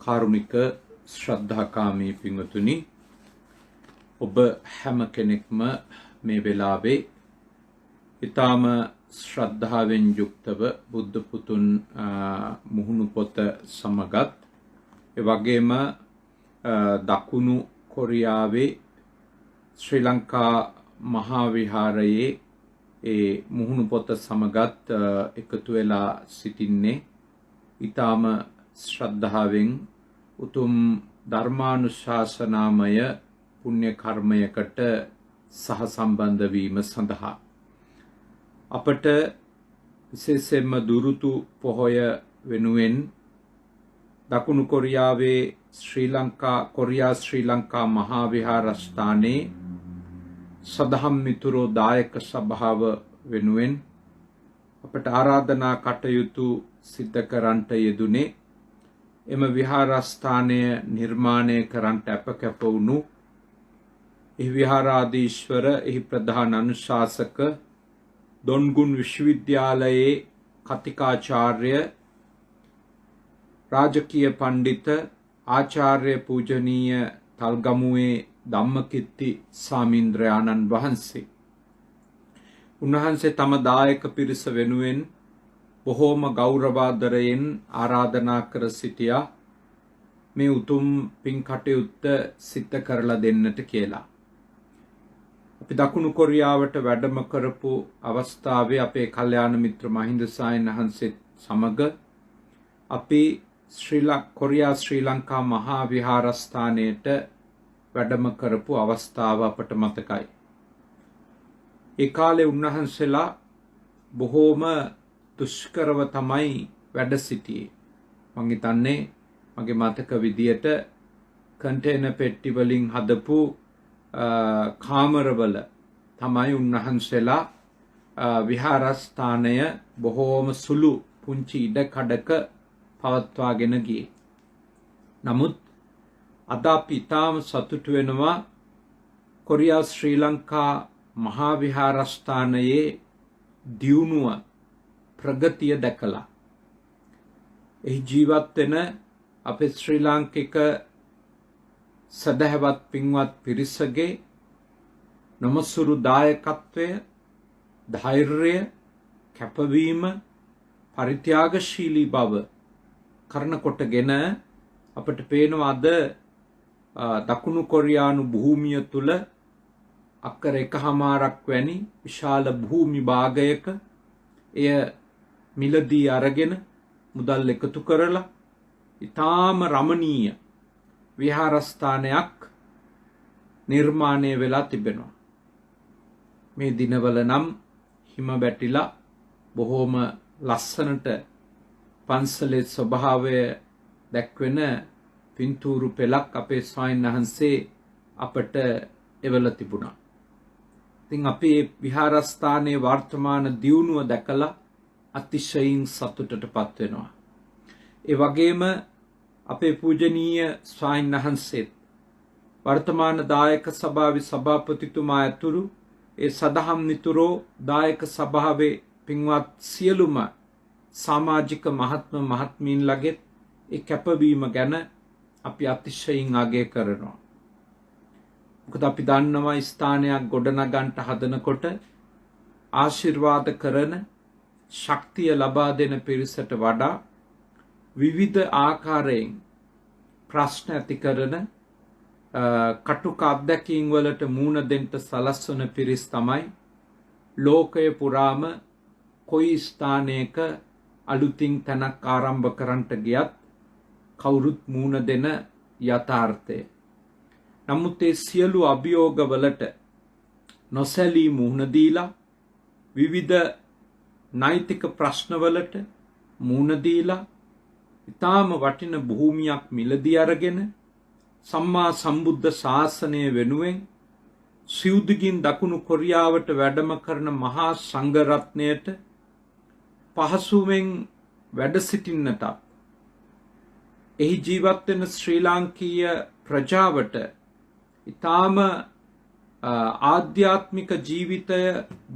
කාරුණික ශ්‍රද්ධාකාමී පින්වතුනි, ඔබ හැම කෙනෙක්ම මේ වෙලාවේ ඊටාම ශ්‍රද්ධාවෙන් යුක්තව බුද්ධ පුතුන් මුහුණු පොත සමගත් ඒ වගේම දකුණු කොරියාවේ ශ්‍රී ලංකා මහා විහාරයේ ඒ මුහුණු පොත සමගත් එකතු වෙලා සිටින්නේ ඊටාම ශ්‍රද්ධාවෙන් උතුම් ධර්මානුශාසනාමය පුණ්‍ය කර්මයකට සහ සම්බන්ධ වීම සඳහා අපට විශේෂයෙන්ම දුරුතු පොහොය වෙනුවෙන් දකුණු කොරියාවේ කොරියා ශ්‍රී ලංකා මහා විහාරස්ථානයේ සදහම් මිතුරෝ දායක සභාව වෙනුවෙන් අපට ආරාධනා කටයුතු සිද්ධ කරන්නට යෙදුනේ එම විහාරස්ථානය නිර්මාණය කරන්නට අපකැප වුණු එහි විහාරාධීශ්වර එහි ප්‍රධාන අනුශාසක දොන්ගුන් විශ්වවිද්‍යාලයේ කතිකාචාර්ය රාජකීය පණ්ඩිත ආචාර්ය පූජනීය තල්ගමුවේ ධම්මකිත්ති සාමීන්ද්‍රයාණන් වහන්සේ උන්වහන්සේ තම දායක පිරිස වෙනුවෙන් බොහෝම ගෞරවාදරයෙන් ආරාධනා කර සිටියා මේ උතුම් පින් කටයුත්ත සිද්ධ කරලා දෙන්නට කියලා. අපි දකුණු කොරියාවට වැඩම කරපු අවස්ථාවේ අපේ කල්යාණ මිත්‍ර මහින්ද සායන් වහන්සේත් සමග අපි කොරියා ශ්‍රී ලංකා මහා විහාරස්ථානයට වැඩම කරපු අවස්ථාව අපට මතකයි. ඒ කාලේ උන්වහන්සේලා බොහෝම දුෂ්කරව තමයි වැඩ සිටියේ. මං හිතන්නේ මගේ මතක විදියට කන්ටේනර් පෙට්ටි වලින් හදපු කාමරවල තමයි උන්වහන්සේලා විහාරස්ථානය බොහෝම සුළු පුංචි ඉඩකඩක පවත්වාගෙන ගියේ. නමුත් අද අපි ඉතාම සතුටු වෙනවා කොරියා ශ්‍රී ලංකා මහා විහාරස්ථානයේ දියුණුව ප්‍රගතිය දැකලා එහි ජීවත් වෙන අපේ ශ්‍රී ලාංකික සදහවත් පින්වත් පිරිසගේ නමසුරු දායකත්වය, ධෛර්යය, කැපවීම, පරිත්‍යාගශීලී බව කරන කොටගෙන අපට පේනවා අද දකුණු කොරියානු භූමිය තුල අක්කර 1.5ක් වැනි විශාල භූමි භාගයක එය මිලදී අරගෙන මුදල් එකතු කරලා ඊටාම රමණීය විහාරස්ථානයක් නිර්මාණය වෙලා තිබෙනවා. මේ දිනවල නම් හිම වැටිලා බොහෝම ලස්සනට පන්සලේ ස්වභාවය දැක්වෙන පින්තූරු පෙළක් අපේ ස්වාමීන් වහන්සේ අපට එවලා තිබුණා. ඉතින් අපේ විහාරස්ථානයේ වර්තමාන දියුණුව දැකලා අතිශයින් සතුටටපත් වෙනවා. ඒ වගේම අපේ පූජනීය ස්වාමීන් වහන්සේත් වර්තමාන දායක සභාවේ සභාපතිතුමා ඇතුළු ඒ සදහම් මිතුරෝ දායක සභාවේ පින්වත් සියලුම සමාජික මහත්ම මහත්මීන්ලගේ ඒ කැපවීම ගැන අපි අතිශයින් අගය කරනවා. මොකද අපි දන්නවා ස්ථානයක් ගොඩනගන්නට හදනකොට ආශිර්වාද කරන ශක්තිය ලබා දෙන පිරිසට වඩා විවිධ ආකාරයෙන් ප්‍රශ්න ඇති කරන කටුක අත්දැකීම් වලට මුහුණ දෙන්න සලස්වන පිරිස් තමයි ලෝකය පුරාම කොයි ස්ථානයක අලුතින් තැනක් ආරම්භ කරන්නට ගියත් කවුරුත් මුහුණ දෙන යථාර්ථය. නමුත් ඒ සියලු අභියෝගවලට නොසැලී මුහුණ දීලා විවිධ නෛතික ප්‍රශ්නවලට මුහුණ දීලා ඊටාම වටින භූමියක් මිලදී අරගෙන සම්මා සම්බුද්ධ ශාසනය වෙනුවෙන් සිව්දිගින් දකුණු කොරියාවට වැඩම කරන මහා සංඝ රත්නයට පහසුවෙන් වැඩ සිටින්නට එහි ජීවත් වෙන ශ්‍රී ලාංකීය ප්‍රජාවට ඊටාම ආධ්‍යාත්මික ජීවිතය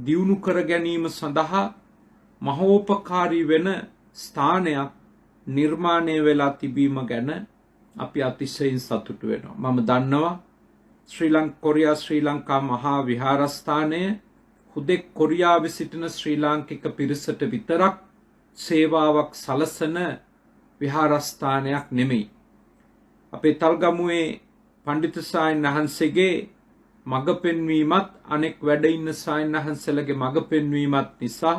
දියුණු කර ගැනීම සඳහා මහෝපකාරී වෙන ස්ථානයක් නිර්මාණය වෙලා තිබීම ගැන අපි අතිශයින් සතුටු වෙනවා. මම දන්නවා කොරියා ශ්‍රී ලංකා මහා විහාරස්ථානය හුදෙක් කොරියාවේ සිටින ශ්‍රී ලාංකික පිරිසට විතරක් සේවාවක් සලසන විහාරස්ථානයක් නෙමෙයි. අපේ තල්ගමුවේ පණ්ඩිත සායන් වහන්සේගේ මඟ පෙන්වීමත් අනෙක් වැඩ ඉන්න සායන් වහන්සේලගේ මඟ පෙන්වීමත් නිසා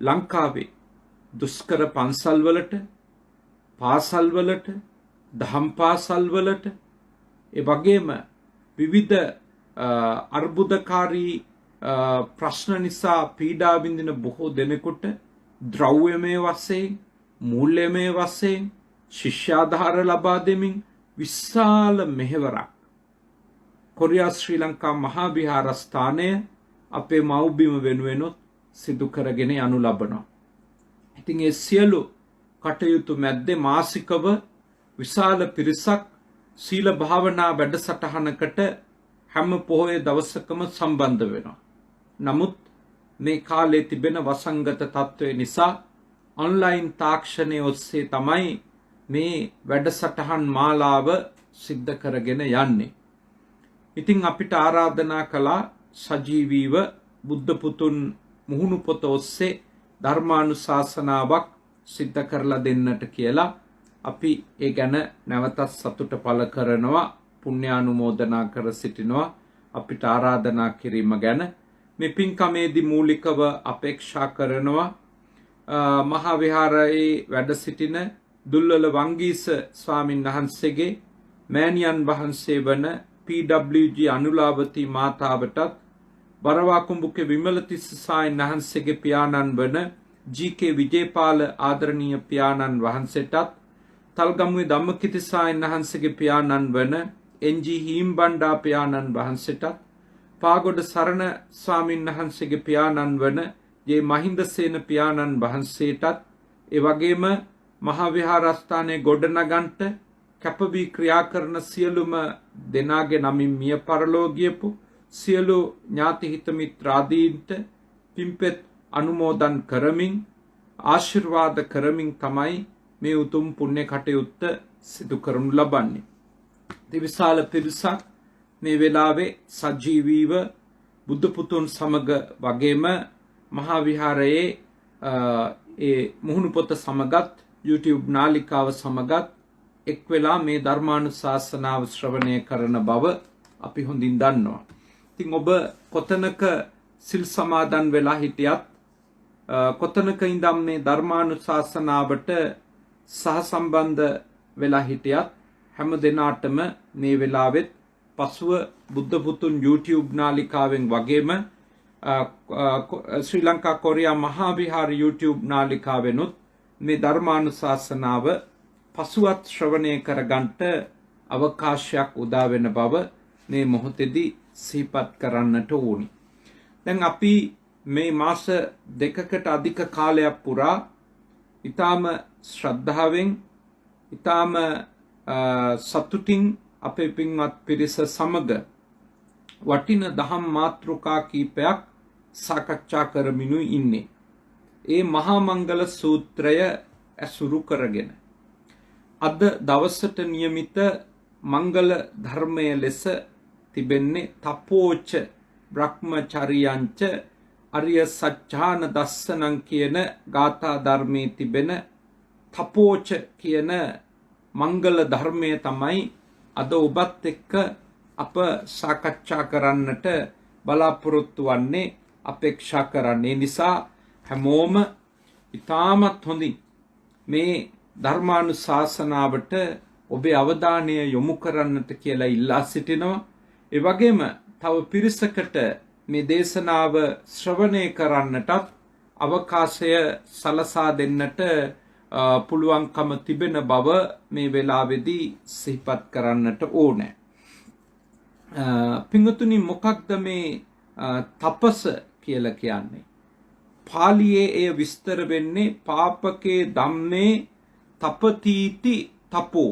ලංකාවේ දුෂ්කර පන්සල්වලට, පාසල්වලට, දහම් පාසල්වලට, ඒ වගේම විවිධ අර්බුදකාරී ප්‍රශ්න නිසා පීඩා විඳින බොහෝ දෙනෙකුට ද්‍රව්‍යමය වශයෙන්, මූල්‍යමය වශයෙන් ශිෂ්‍යාධාර ලබා දෙමින් විශාල මෙහෙවරක් කොරියා ශ්‍රී ලංකා මහා විහාරස්ථානය අපේ මව්බිම වෙනුවෙනුත් සිදු කරගෙන යනු ලබනවා. ඉතින් ඒ සියලු කටයුතු මැද්දේ මාසිකව විශාල පිරිසක් සීල භාවනා වැඩසටහනකට හැම පොහොය දවසකම සම්බන්ධ වෙනවා. නමුත් මේ කාලේ තිබෙන වසංගත තත්ත්වය නිසා ඔන්ලයින් තාක්ෂණය ඔස්සේ තමයි මේ වැඩසටහන් මාලාව සිද්ධ කරගෙන යන්නේ. ඉතින් අපිට ආරාධනා කළා සජීවීව බුද්ධ පුතුන් මුහුණු පොත ඔස්සේ ධර්මානුශාසනාවක් සිද්ධ කරලා දෙන්නට කියලා. අපි ඒ ගැන නැවතත් සතුට පළ කරනවා, පුණ්‍යානුමෝදනා කර සිටිනවා අපිට ආරාධනා කිරීම ගැන. මේ පින්කමේදී මූලිකව අපේක්ෂා කරනවා මහා විහාරයේ වැඩ සිටින දුල්වල වංගීස ස්වාමින් වහන්සේගේ මෑණියන් වහන්සේ වන PWG අනුලාවතී මාතාවටත්, බරවාකුඹුකේ විමලතිස්ස සායන් වහන්සේගේ පියාණන් වන GK විජේපාල ආදරණීය පියාණන් වහන්සේටත්, තල්ගමුවේ ධම්මකිති සායන් වහන්සේගේ පියාණන් වන NG හීම්බණ්ඩා පියාණන් වහන්සේටත්, පාගොඩ සරණ ස්වාමින් වහන්සේගේ පියාණන් වන ජේ මහින්දසේන පියාණන් වහන්සේටත්, ඒ වගේම මහා විහාරස්ථානයේ ගොඩනගන්ට කැපවී ක්‍රියා කරන සියලුම දෙනාගේ නමින් මිය පරලෝ ගියපු සියලු ඥාති හිත මිත්‍රාදීන්ට පින්පෙත් අනුමෝදන් කරමින් ආශිර්වාද කරමින් තමයි මේ උතුම් පුණ්‍ය කටයුත්ත සිදු කරනු ලබන්නේ. විශාල පිරිසක් මේ වෙලාවේ සජීවීව බුද්ධ පුතුන් සමග වගේම මහා විහාරයේ ඒ මුහුණු පොත සමගත් YouTube නාලිකාව සමගත් එක් වෙලා මේ ධර්මානුශාසනාව ශ්‍රවණය කරන බව අපි හොඳින් දන්නවා. ඉතින් ඔබ කොතනක සිල් සමාදන් වෙලා හිටියත්, කොතනක ඉඳන් මේ ධර්මානුශාසනාවට සහසම්බන්ධ වෙලා හිටියත්, හැම දිනාටම මේ වෙලාවෙත් පසුව බුද්ධ පුතුන් YouTube නාලිකාවෙන් වගේම ශ්‍රී ලංකා කොරියා මහා විහාර YouTube නාලිකාවෙනුත් මේ ධර්මානුශාසනාව පසුවත් ශ්‍රවණය කරගන්නට අවකාශයක් උදා වෙන බව මේ මොහොතේදී සිහිපත් කරන්නට ඕනි. දැන් අපි මේ මාස දෙකකට අධික කාලයක් පුරා ඊටාම ශ්‍රද්ධාවෙන්, ඊටාම සතුටින් අපේ පින්වත් පිරිස සමග වටින දහම් මාතෘකා කීපයක් සාකච්ඡා කරමිනු ඉන්නේ. ඒ මහා මංගල සූත්‍රය ඇසුරු කරගෙන අද දවසට නියමිත මංගල ධර්මය ලෙස තිබෙන්නේ තපෝච බ්‍රහ්මචරියංච අරිය සත්‍යාන දස්සනං කියන ගාථා ධර්මයේ තිබෙන තපෝච කියන මංගල ධර්මය තමයි අද ඔබත් එක්ක අප සාකච්ඡා කරන්නට බලාපොරොත්තු වන්නේ, අපේක්ෂා කරන්නේ. නිසා හැමෝම ඉතාමත් හොඳින් මේ ධර්මානුශාසනාවට ඔබේ අවධානය යොමු කරන්නට කියලා ඉල්ලා සිටිනවා. ඒ වගේම තව පිරිසකට මේ දේශනාව ශ්‍රවණය කරන්නටත් අවකාශය සලසා දෙන්නට පුළුවන්කම තිබෙන බව මේ වෙලාවේදී සිහිපත් කරන්නට ඕනේ. පින්වතුනි, මොකක්ද මේ තපස කියලා කියන්නේ? පාලියේ එය විස්තර වෙන්නේ පාපකේ ධම්මේ තපතිති තපෝ.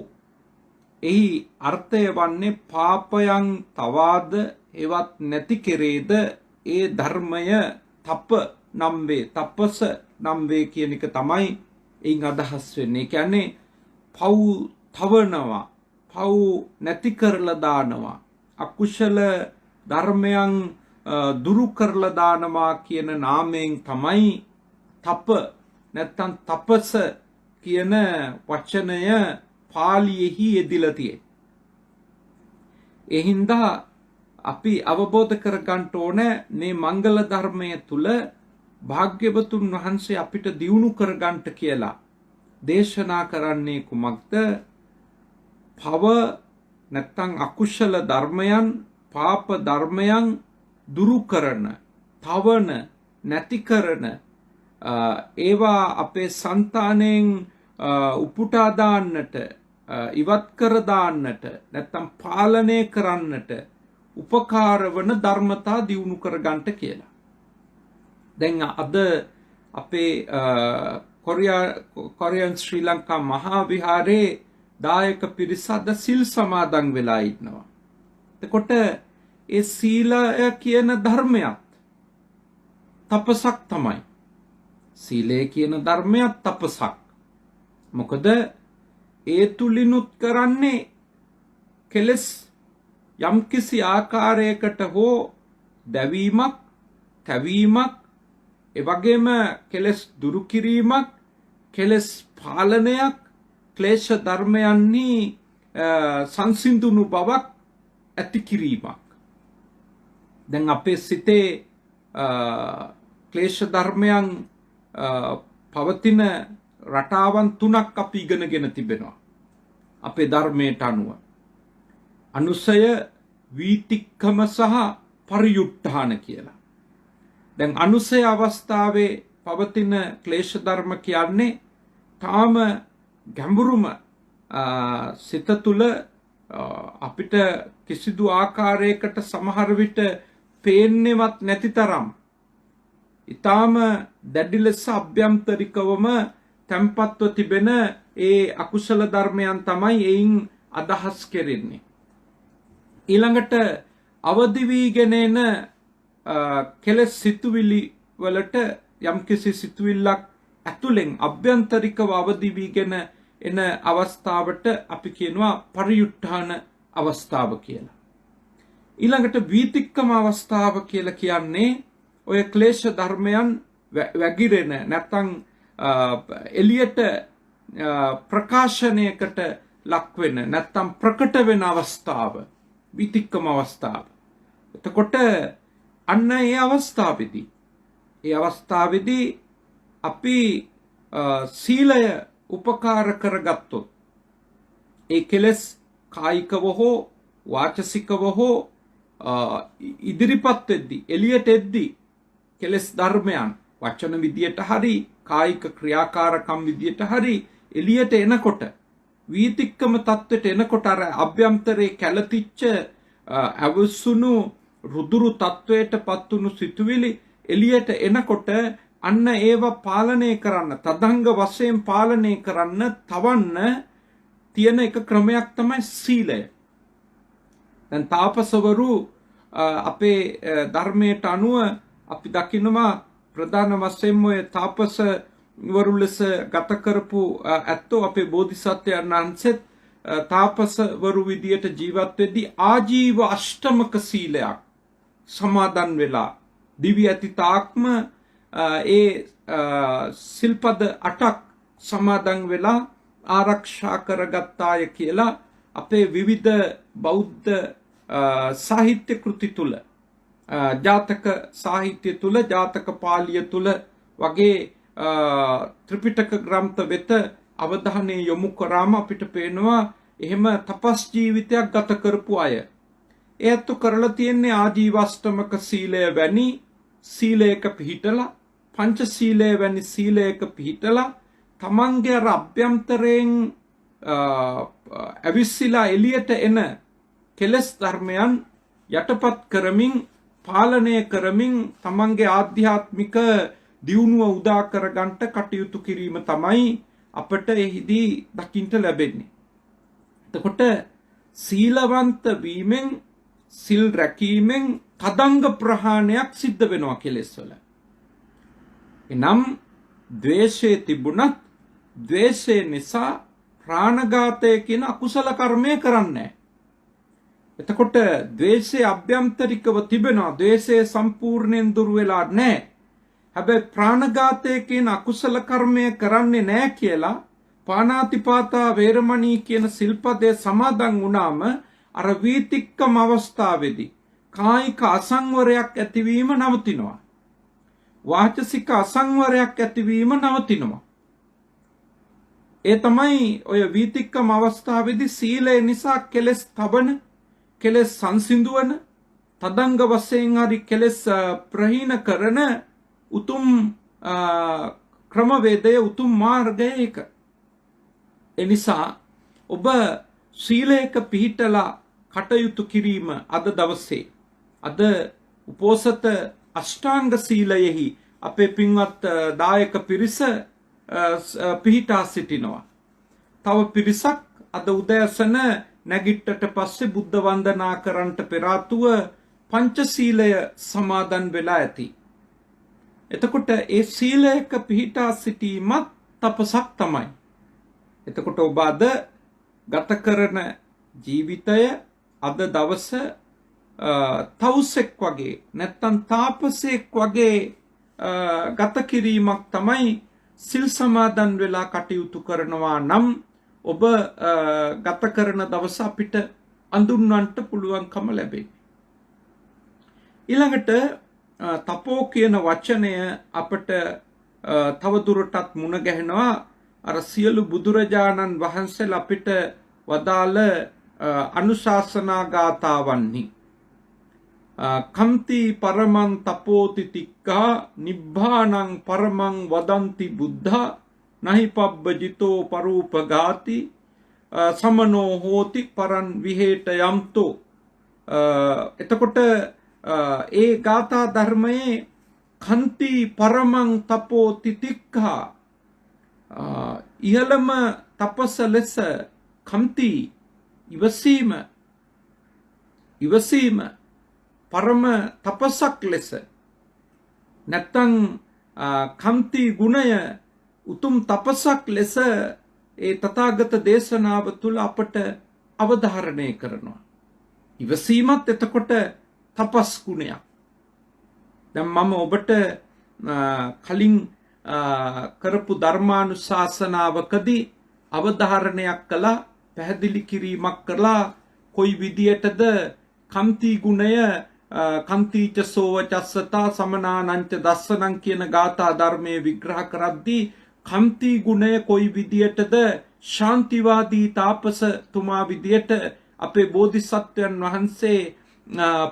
එහි අර්ථය වන්නේ පාපයන් තවාද එවත් නැති කෙරේද ඒ ධර්මය තප නම් වේ. තප්පස නම් වේ කියන එක තමයි එයින් අදහස් වෙන්නේ. ඒ කියන්නේ පව් තවනවා, පව් නැති කරලා දානවා, අකුශල ධර්මයන් දුරු කරලා දානවා කියන නාමයෙන් තමයි තප නැත්තම් තපස කියන වචනය පාලියෙහි යෙදිලා තියෙන්නේ. ඒ හින්දා අපි අවබෝධ කරගන්න ඕනේ මේ මංගල ධර්මය තුල භාග්‍යවතුන් වහන්සේ අපිට දියුණු කරගන්න කියලා දේශනා කරන්නේ කුමක්ද? පව නැත්තම් අකුශල ධර්මයන්, පාප ධර්මයන් දුරු කරන, තවන, නැති කරන, ඒවා අපේ సంతාණයෙන් උපුටා දාන්නට, ඉවත් කර දාන්නට, නැත්තම් පාලනය කරන්නට උපකාර වන ධර්මතා දියුණු කරගන්නට කියලා. දැන් අද අපේ කොරියන් ශ්‍රී ලංකා මහා විහාරයේ දායක පිරිස අද සිල් සමාදන් වෙලා ඉන්නවා. එතකොට ඒ සීලය කියන ධර්මයක් තපසක් තමයි. සීලය කියන ධර්මයක් තපසක්. මොකද ඒ තුලිනුත් කරන්නේ කෙලස් යම්කිසි ආකාරයකට හෝ දැවීමක්, තැවීමක්, එවැගේම කෙලස් දුරු කිරීමක්, කෙලස් පාලනයක්, ක්ලේශ ධර්මයන්හි සංසිඳුණු බවක් ඇති කිරීමක්. දැන් අපේ සිතේ ක්ලේශ ධර්මයන් පවතින රටාවන් තුනක් අපි ඉගෙනගෙන තිබෙනවා අපේ ධර්මයට අනුව. අනුසය, වීතික්කම සහ පරියුට්ඨාන කියලා. දැන් අනුසය අවස්ථාවේ පවතින ක්ලේශ ධර්ම කියන්නේ තාම ගැඹුරුම සිත තුළ අපිට කිසිදු ආකාරයකට සමහර විට පේන්නේවත් නැති තරම් ඊටාම දැඩි ලෙස අභ්‍යන්තරිකවම තැම්පත්ව තිබෙන ඒ අකුසල ධර්මයන් තමයි එයින් අදහස් කෙරෙන්නේ. ඊළඟට අවදි වීගෙන එන කෙලෙස් සිතුවිලි වලට යම්කිසි සිතුවිල්ලක් ඇතුලෙන් අභ්‍යන්තරිකව අවදි වීගෙන එන අවස්ථාවට අපි කියනවා පරියුට්ඨාන අවස්ථාව කියලා. ඊළඟට වීතික්කම අවස්ථාව කියලා කියන්නේ ඔය ක්ලේශ ධර්මයන් වැగిරෙන නැත්නම් එළියට ප්‍රකාශනයකට ලක් වෙන නැත්නම් ප්‍රකට වෙන අවස්ථාව වීතික්කම අවස්ථාව. එතකොට අන්න ඒ අවස්ථාවේදී අපි සීලය උපකාර කරගත්තොත් ඒ කෙලෙස් කායිකව හෝ වාචසිකව හෝ ඉදිරිපත් වෙද්දී එළියට එද්දී කෙලෙස් ධර්මයන් වචන විදියට හරි කායික ක්‍රියාකාරකම් විදියට හරි එළියට එනකොට වීතික්කම තත්ත්වයට එනකොට අර අභ්‍යන්තරේ කැළතිච්ච අවසුණු රුදුරු තත්වයට පත්තුණු සිතුවිලි එළියට එනකොට අන්න ඒව පාලනය කරන්න, තදංග වශයෙන් පාලනය කරන්න, තවන්න තියෙන එක ක්‍රමයක් තමයි සීලය. දැන් තාපසවරු අපේ ධර්මයට අනුව අපි දකිනවා ප්‍රධාන වශයෙන්ම ඔය තාපසවරු ලෙස ගත කරපු ඇත්තෝ අපේ බෝධිසත්වයන් වහන්සේත් තාපසවරු විදියට ජීවත් වෙද්දී ආජීව අෂ්ටමක සීලයක් සමාදන් වෙලා දිවි ඇති තාක්ම ඒ සිල්පද 8ක් සමාදන් වෙලා ආරක්ෂා කරගත්තාය කියලා අපේ විවිධ බෞද්ධ සාහිත්‍ය කෘති තුල, ජාතක සාහිත්‍ය තුල, ජාතක පාළිය තුල වගේ ත්‍රිපිටක ග්‍රන්ථ වෙත අවධානය යොමු කරාම අපිට පේනවා එහෙම තපස් ජීවිතයක් ගත කරපු අය. ඒත් කරලා තියෙන්නේ ආජීවාෂ්ටමක සීලය වැනි සීලයක පිහිටලා, පංච සීලය වැනි සීලයක පිහිටලා තමන්ගේ අර අභ්‍යන්තරයෙන් අවිස්සලා එළියට එන කෙලස් ධර්මයන් යටපත් කරමින්, පාලනය කරමින් තමන්ගේ ආධ්‍යාත්මික දියුණුව උදා කරගන්නට කටයුතු කිරීම තමයි අපට එහිදී දකින්න ලැබෙන්නේ. එතකොට සීලවන්ත වීමෙන්, සිල් රැකීමෙන් තදංග ප්‍රහාණයක් සිද්ධ වෙනවා කෙලෙස් වල. එනම් ද්වේෂය තිබුණත් ද්වේෂය නිසා ප්‍රාණඝාතය කියන අකුසල කර්මය කරන්නේ. එතකොට ද්වේෂය අභ්‍යන්තරිකව තිබෙනවා. ද්වේෂය සම්පූර්ණයෙන් දුර වෙලා නැහැ. හැබැයි ප්‍රාණඝාතය කියන අකුසල කර්මය කරන්නේ නැහැ කියලා පාණාතිපාතා වේරමණී කියන සිල්පදයේ සමාදන් වුණාම අර වීතික්කම අවස්ථාවේදී කායික අසංවරයක් ඇතිවීම නවතිනවා. වාචසික අසංවරයක් ඇතිවීම නවතිනවා. ඒ තමයි ඔය වීතික්කම අවස්ථාවේදී සීලය නිසා කෙලෙස් තබන, කෙලෙස් සංසිඳුවන, තදංග වශයෙන් හරි කෙලෙස් ප්‍රහීන කරන උතුම් ක්‍රමවේදය, උතුම් මාර්ගය ඒක. එනිසා ඔබ සීලයක පිහිටලා කටයුතු කිරීම අද දවසේ, අද උපෝසත අෂ්ටාංග සීලයෙහි අපේ පින්වත් දායක පිරිස පිහිටා සිටිනවා. තව පිරිසක් අද උදෑසන නැගිට්ටට පස්සේ බුද්ධ වන්දනා කරන්නට පෙර ආතුව පංචශීලය සමාදන් වෙලා ඇති. එතකොට ඒ සීලයක පිහිටා සිටීමත් තපසක් තමයි. එතකොට ඔබ අද ගත කරන ජීවිතය අද දවස තවුසෙක් වගේ නැත්තම් තාපසෙක් වගේ ගත කිරීමක් තමයි සිල් සමාදන් වෙලා කටයුතු කරනවා නම් ඔබ ගත කරන දවස අපිට අඳුන්වන්නට පුළුවන්කම ලැබෙයි. ඊළඟට තපෝ කියන වචනය අපට තවදුරටත් මුණ ගැහෙනවා අර සියලු බුදුරජාණන් වහන්සේලා අපිට වදාළ අනුශාසනා ගාථාවන්හි. කම්ති පරමං තපෝති තික්ඛා නිබ්බානං පරමං වදන්ති බුද්ධා නහි පබ්බජිතෝ පරූපගාති සමනෝ හෝති පරන් විහෙට යම්තෝ. එතකොට ඒ ගාථා ධර්මයේ කන්ති පරමං තපෝති තික්ඛා ඉහළම තපස ලෙස කම්ති ඉවසීම පරම තපසක් ලෙස නැත්තං කම්ති ගුණය උතුම් තපසක් ලෙස ඒ තථාගත දේශනාව තුළ අපට අවධාරණය කරනවා. ඉවසීමත් එතකොට තපස් ගුණයක්. දැන් මම ඔබට කලින් කරපු ධර්මානුශාසනාවකදී අවධාරණයක් කළා, පැහැදිලි කිරීමක් කළා කොයි විදියටද කම්ති ගුණය කන්තිච සෝවචස්සතා සමනානංච දස්සනං කියන ගාථා ධර්මයේ විග්‍රහ කරද්දී කම්ති ගුණය කොයි විදියටද ශාන්තිවාදී තාපසතුමා විදියට අපේ බෝධිසත්වයන් වහන්සේ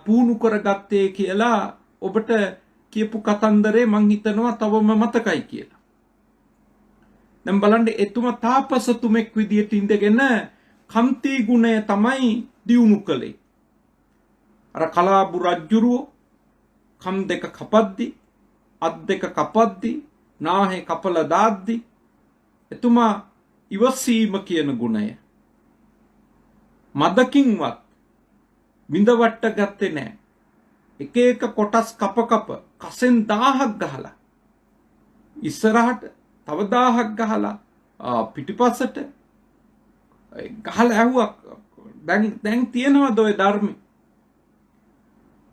පුහුණු කරගත්තේ කියලා ඔබට කියපු කතන්දරේ මං හිතනවා තවම මතකයි කියලා. දැන් බලන්න එතුමා තාපසතුමෙක් විදියට ඉඳගෙන කම්ති ගුණය තමයි දියුණු කළේ. අර කලාබු රජ්ජුරුව කම් දෙක කපද්දි, අත් දෙක කපද්දි, නාහේ කපල දාද්දි එතුමා ඉවසීම කියන ගුණය මදකින්වත් විඳවට ගත්තේ නැහැ. එක එක කොටස් කප කසෙන් 1000ක් ගහලා ඉස්සරහට තව 1000ක් ගහලා පිටිපස්සට ගහලා ඇහුවා. දැන් තියෙනවද ඔය ධර්මෙ?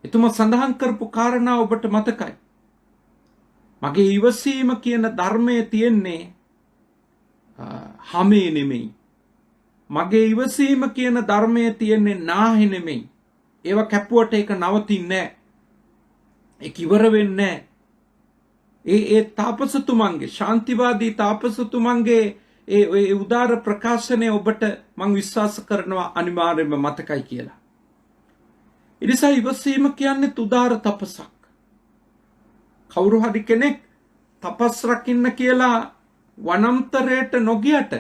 එතුමා සඳහන් කරපු කාරණා ඔබට මතකයි. මගේ ඉවසීම කියන ධර්මයේ තියෙන්නේ හැමේ නෙමෙයි. මගේ ඉවසීම කියන ධර්මයේ තියෙන්නේ නාහි නෙමෙයි. ඒව කැපුවට ඒක නවතින්නේ නැහැ. ඒක ඉවර වෙන්නේ නැහැ. ඒ තාපසතුමන්ගේ ශාන්තිවාදී තාපසතුමන්ගේ ඒ උදාර ප්‍රකාශනය ඔබට මම විශ්වාස කරනවා අනිවාර්යයෙන්ම මතකයි කියලා. ඉතින් ඉවසීම කියන්නේ උදාර තපසක්. කවුරු හරි කෙනෙක් තපස් රකින්න කියලා වනාන්තරයට නොගියට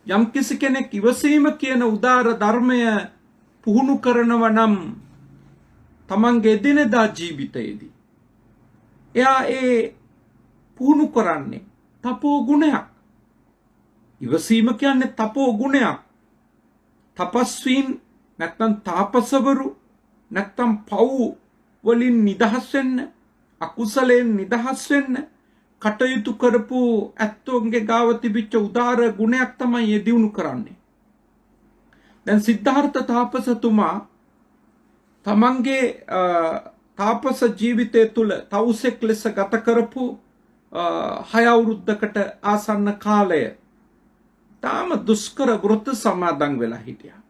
යම්කිසි කෙනෙක් ඉවසීම කියන උදාර ධර්මය පුහුණු කරනවා නම් තමන්ගේ එදිනෙදා ජීවිතයේදී එයා ඒ පුහුණු කරන්නේ තපෝ ගුණයක්. ඉවසීම කියන්නේ තපෝ ගුණයක්. තපස්වීන් නැත්නම් තාපසවරු නැත්නම් පව් වලින් නිදහස් වෙන්න, අකුසලයෙන් නිදහස් වෙන්න, කටයුතු කරපු ඇත්තොන්ගේ ගාව තිබිච්ච උදාර ගුණයක් තමයි ඒ දිනු කරන්නේ. දැන් සිද්ධාර්ථ තාපසතුමා තමන්ගේ තාපස ජීවිතය තුළ තවුසෙක් ලෙස ගත කරපු 6 අවුරුද්දකට ආසන්න කාලය තාම දුෂ්කර වෘත සමාදන් වෙලා හිටියා.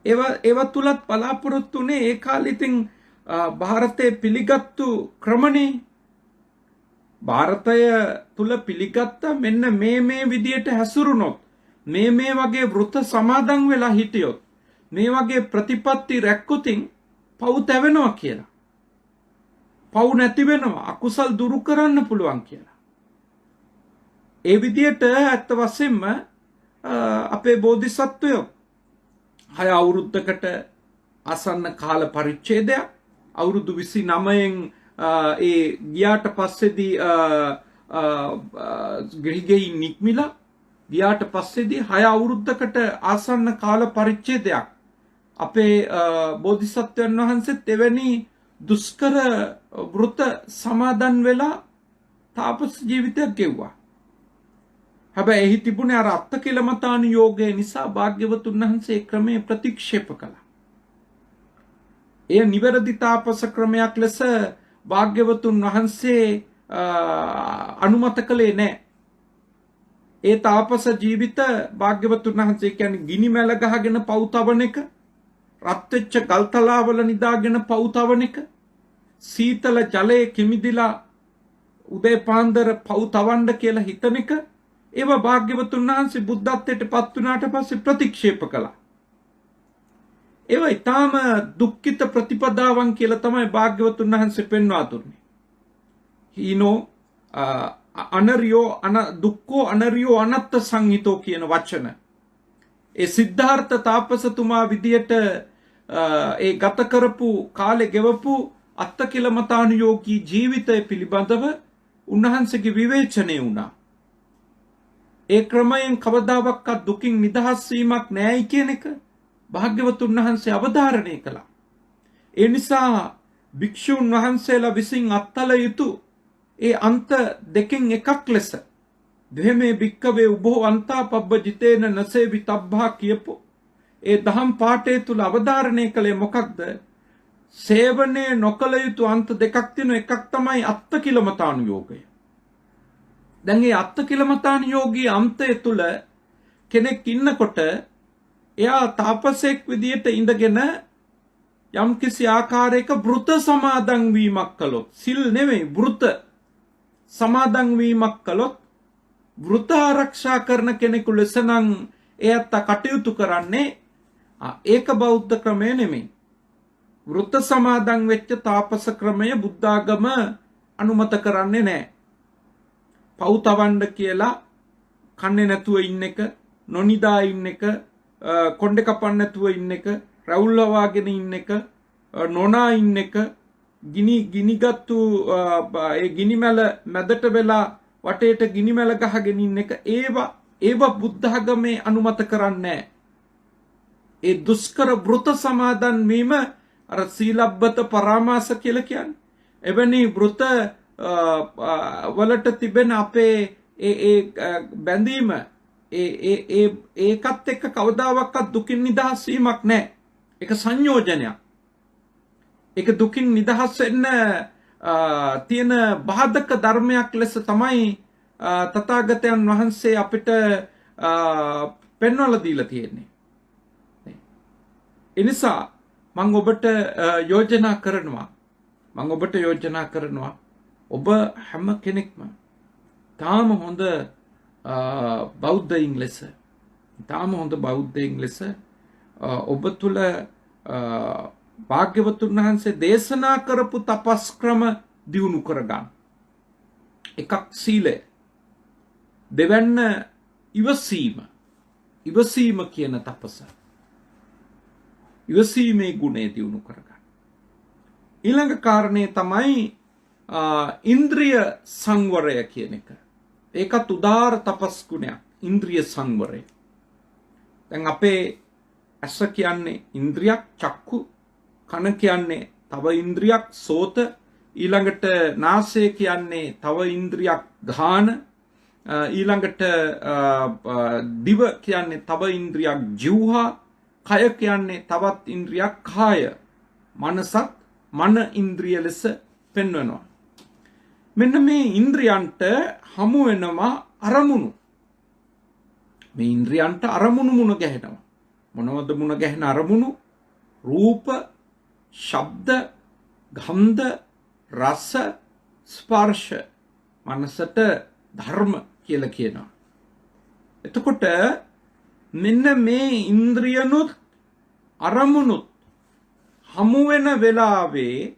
ඒව තුලත් බලාපොරොත්තු වුණේ ඒ කාලේ ඉතින් ಭಾರತයේ පිළිගත්තු ක්‍රමනේ. ಭಾರತය තුල පිළිගත්ත මෙන්න මේ විදියට හැසිරුණොත් මේ වගේ වෘත සමාදන් වෙලා හිටියොත් මේ වගේ ප්‍රතිපත්ති රැක්කොතින් පව් තැවෙනවා කියලා. පව් නැති වෙනවා, අකුසල් දුරු කරන්න පුළුවන් කියලා. ඒ විදියට ඇත්ත වශයෙන්ම අපේ බෝධිසත්වයෝ 6 අවුරුද්දකට ආසන්න කාල පරිච්ඡේදයක් අවුරුදු 29න් ඒ ගියාට පස්සේදී ගිහිගෙයි නික්මිලා ගියාට පස්සේදී 6 අවුරුද්දකට ආසන්න කාල පරිච්ඡේදයක් අපේ බෝධිසත්වයන් වහන්සේත් එවැනි දුෂ්කර වෘත සමාදන් වෙලා තාපස ජීවිතයක් ගෙවුවා. හැබැයි එහි තිබුණේ අර අත්තකිලමතානුയോഗය නිසා භාග්‍යවතුන් වහන්සේ ක්‍රමයේ ප්‍රතික්ෂේප කළා. එය නිවැරදි තාපස ක්‍රමයක් ලෙස භාග්‍යවතුන් වහන්සේ අනුමත කළේ නැහැ. ඒ තාපස ජීවිත භාග්‍යවතුන් වහන්සේ කියන්නේ ගිනි මැල ගහගෙන පව් තවන එක, රත් වෙච්ච ගල්තලාවල නිදාගෙන පව් තවන එක, සීතල ජලයේ කිමිදිලා උදේ පාන්දර පව් තවන්න කියලා හිතන එක, ඒවා භාග්‍යවතුන් වහන්සේ බුද්ධත්වයට පත් වුණාට පස්සේ ප්‍රතික්ෂේප කළා. ඒවා ඊටාම දුක්ඛිත ප්‍රතිපදාවන් කියලා තමයි භාග්‍යවතුන් වහන්සේ පෙන්වා දුන්නේ. හීනෝ අනරියෝ දුක්ඛෝ අනරියෝ අනත්ත සංහිතෝ කියන වචන. ඒ සිද්ධාර්ථ තාපසතුමා විදියට ඒ ගත කරපු කාලේ ගෙවපු අත්තකිලමතානුයෝගී ජීවිතය පිළිබඳව උන්වහන්සේගේ විවේචනය වුණා. ඒ ක්‍රමයෙන් කවදාවත් දුකින් නිදහස් වීමක් නැහැයි කියන එක භාග්‍යවතුන් වහන්සේ අවධාරණය කළා. ඒ නිසා භික්ෂුන් වහන්සේලා විසින් අත්තල යුතු ඒ අන්ත දෙකෙන් එකක් ලෙස දෙමේ භික්කවේ උභෝ අන්තා පබ්බජිතේන නසේවි තබ්බා කියපු ඒ දහම් පාඨය තුල අවධාරණය කළේ මොකක්ද? සේවනයේ නොකල යුතු අන්ත දෙකක් තියෙනවා. එකක් තමයි අත්තකිලමතානුയോഗය. දැන් මේ අත්තකිලමතානුയോഗී අන්තය තුල කෙනෙක් ඉන්නකොට එයා තාපසෙක් විදියට ඉඳගෙන යම් කිසි ආකාරයක වෘත සමාදන් වීමක් කළොත්, සිල් නෙමෙයි වෘත සමාදන් වීමක් කළොත් වෘත ආරක්ෂා කරන කෙනෙකු ලෙස නම් එයත් කටයුතු කරන්නේ ඒක බෞද්ධ ක්‍රමය නෙමෙයි. වෘත සමාදන් වෙච්ච තාපස ක්‍රමය බුද්ධාගම අනුමත කරන්නේ නැහැ. පව් තවන්න කියලා කන්නේ නැතුව ඉන්න එක, නොනිදා ඉන්න එක, කොණ්ඩේ කපන්න නැතුව ඉන්න එක, රැවුල් වවාගෙන ඉන්න එක, නොනා ඉන්න එක, ගිනිගත්තු ඒ ගිනිමැල මැදට වෙලා වටේට ගිනිමැල ගහගෙන ඉන්න එක, ඒවා බුද්ධාගමේ අනුමත කරන්නේ. ඒ දුෂ්කර වෘත සමාදන් වීම අර සීලබ්බත පරාමාස කියලා කියන්නේ. එවැනි වෘත වලට තිබෙන අපේ ඒ බැඳීම ඒකත් එක්ක කවදාවත් දුකින් නිදහස් වීමක් නැහැ. ඒක සංයෝජනයක්. ඒක දුකින් නිදහස් වෙන්න තියෙන බාධක ධර්මයක් ලෙස තමයි තථාගතයන් වහන්සේ අපිට පෙන්වලා දීලා තියෙන්නේ. ඒ නිසා මම ඔබට යෝජනා කරනවා ඔබ හැම කෙනෙක්ම තාම හොඳ බෞද්ධයින් ලෙස ඔබ තුල භාග්‍යවතුන් වහන්සේ දේශනා කරපු තපස් ක්‍රම දියුණු කරගන්න. එකක් සීලය, දෙවැන්න ඉවසීම කියන තපස. ඉවසීමේ ගුණය දියුණු කරගන්න. ඊළඟ කාරණේ තමයි ඉන්ද්‍රිය සංවරය කියන එක. ඒකත් උදාර තපස් ගුණයක්. ඉන්ද්‍රිය සංවරය. දැන් අපේ ඇස කියන්නේ ඉන්ද්‍රියක්, චක්කු. කන කියන්නේ තව ඉන්ද්‍රියක්, සෝත. ඊළඟට නාසය කියන්නේ තව ඉන්ද්‍රියක් ගාන, ඊළඟට දිව කියන්නේ තව ඉන්ද්‍රියක් ජීවහා, කය කියන්නේ තවත් ඉන්ද්‍රියක් කාය, මනසත් මන ඉන්ද්‍රිය ලෙස පෙන්වනවා. මෙන්න මේ ඉන්ද්‍රියන්ට හමු වෙනවා අරමුණු. මේ ඉන්ද්‍රියන්ට අරමුණු මුණ ගැහෙනවා. මොනවද මුණ ගැහෙන අරමුණු? රූප, ශබ්ද, ගන්ධ, රස, ස්පර්ශ. මනසට ධර්ම කියලා කියනවා. එතකොට මෙන්න මේ ඉන්ද්‍රියනුත් අරමුණුත් හමු වෙන වෙලාවේ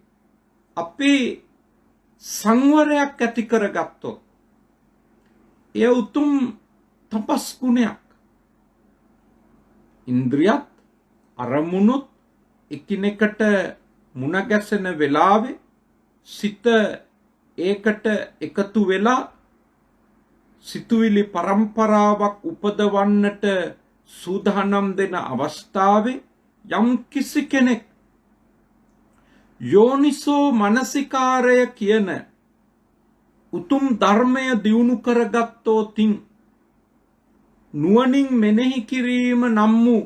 අපි සංවරයක් ඇති කරගත්තොත් එය උතුම් තපස් ගුණයක්. ඉන්ද්‍රියත් අරමුණුත් එකිනෙකට මුණ ගැසෙන වෙලාවේ සිත ඒකට එකතු වෙලා සිතුවිලි පරම්පරාවක් උපදවන්නට සූදානම් දෙන අවස්ථාවේ යම් කිසි කෙනෙක් යෝනිසෝ මනසිකාරය කියන උතුම් ධර්මය දියුණු කරගත්තෝතින් නුවණින් මෙනෙහි කිරීම නම් වූ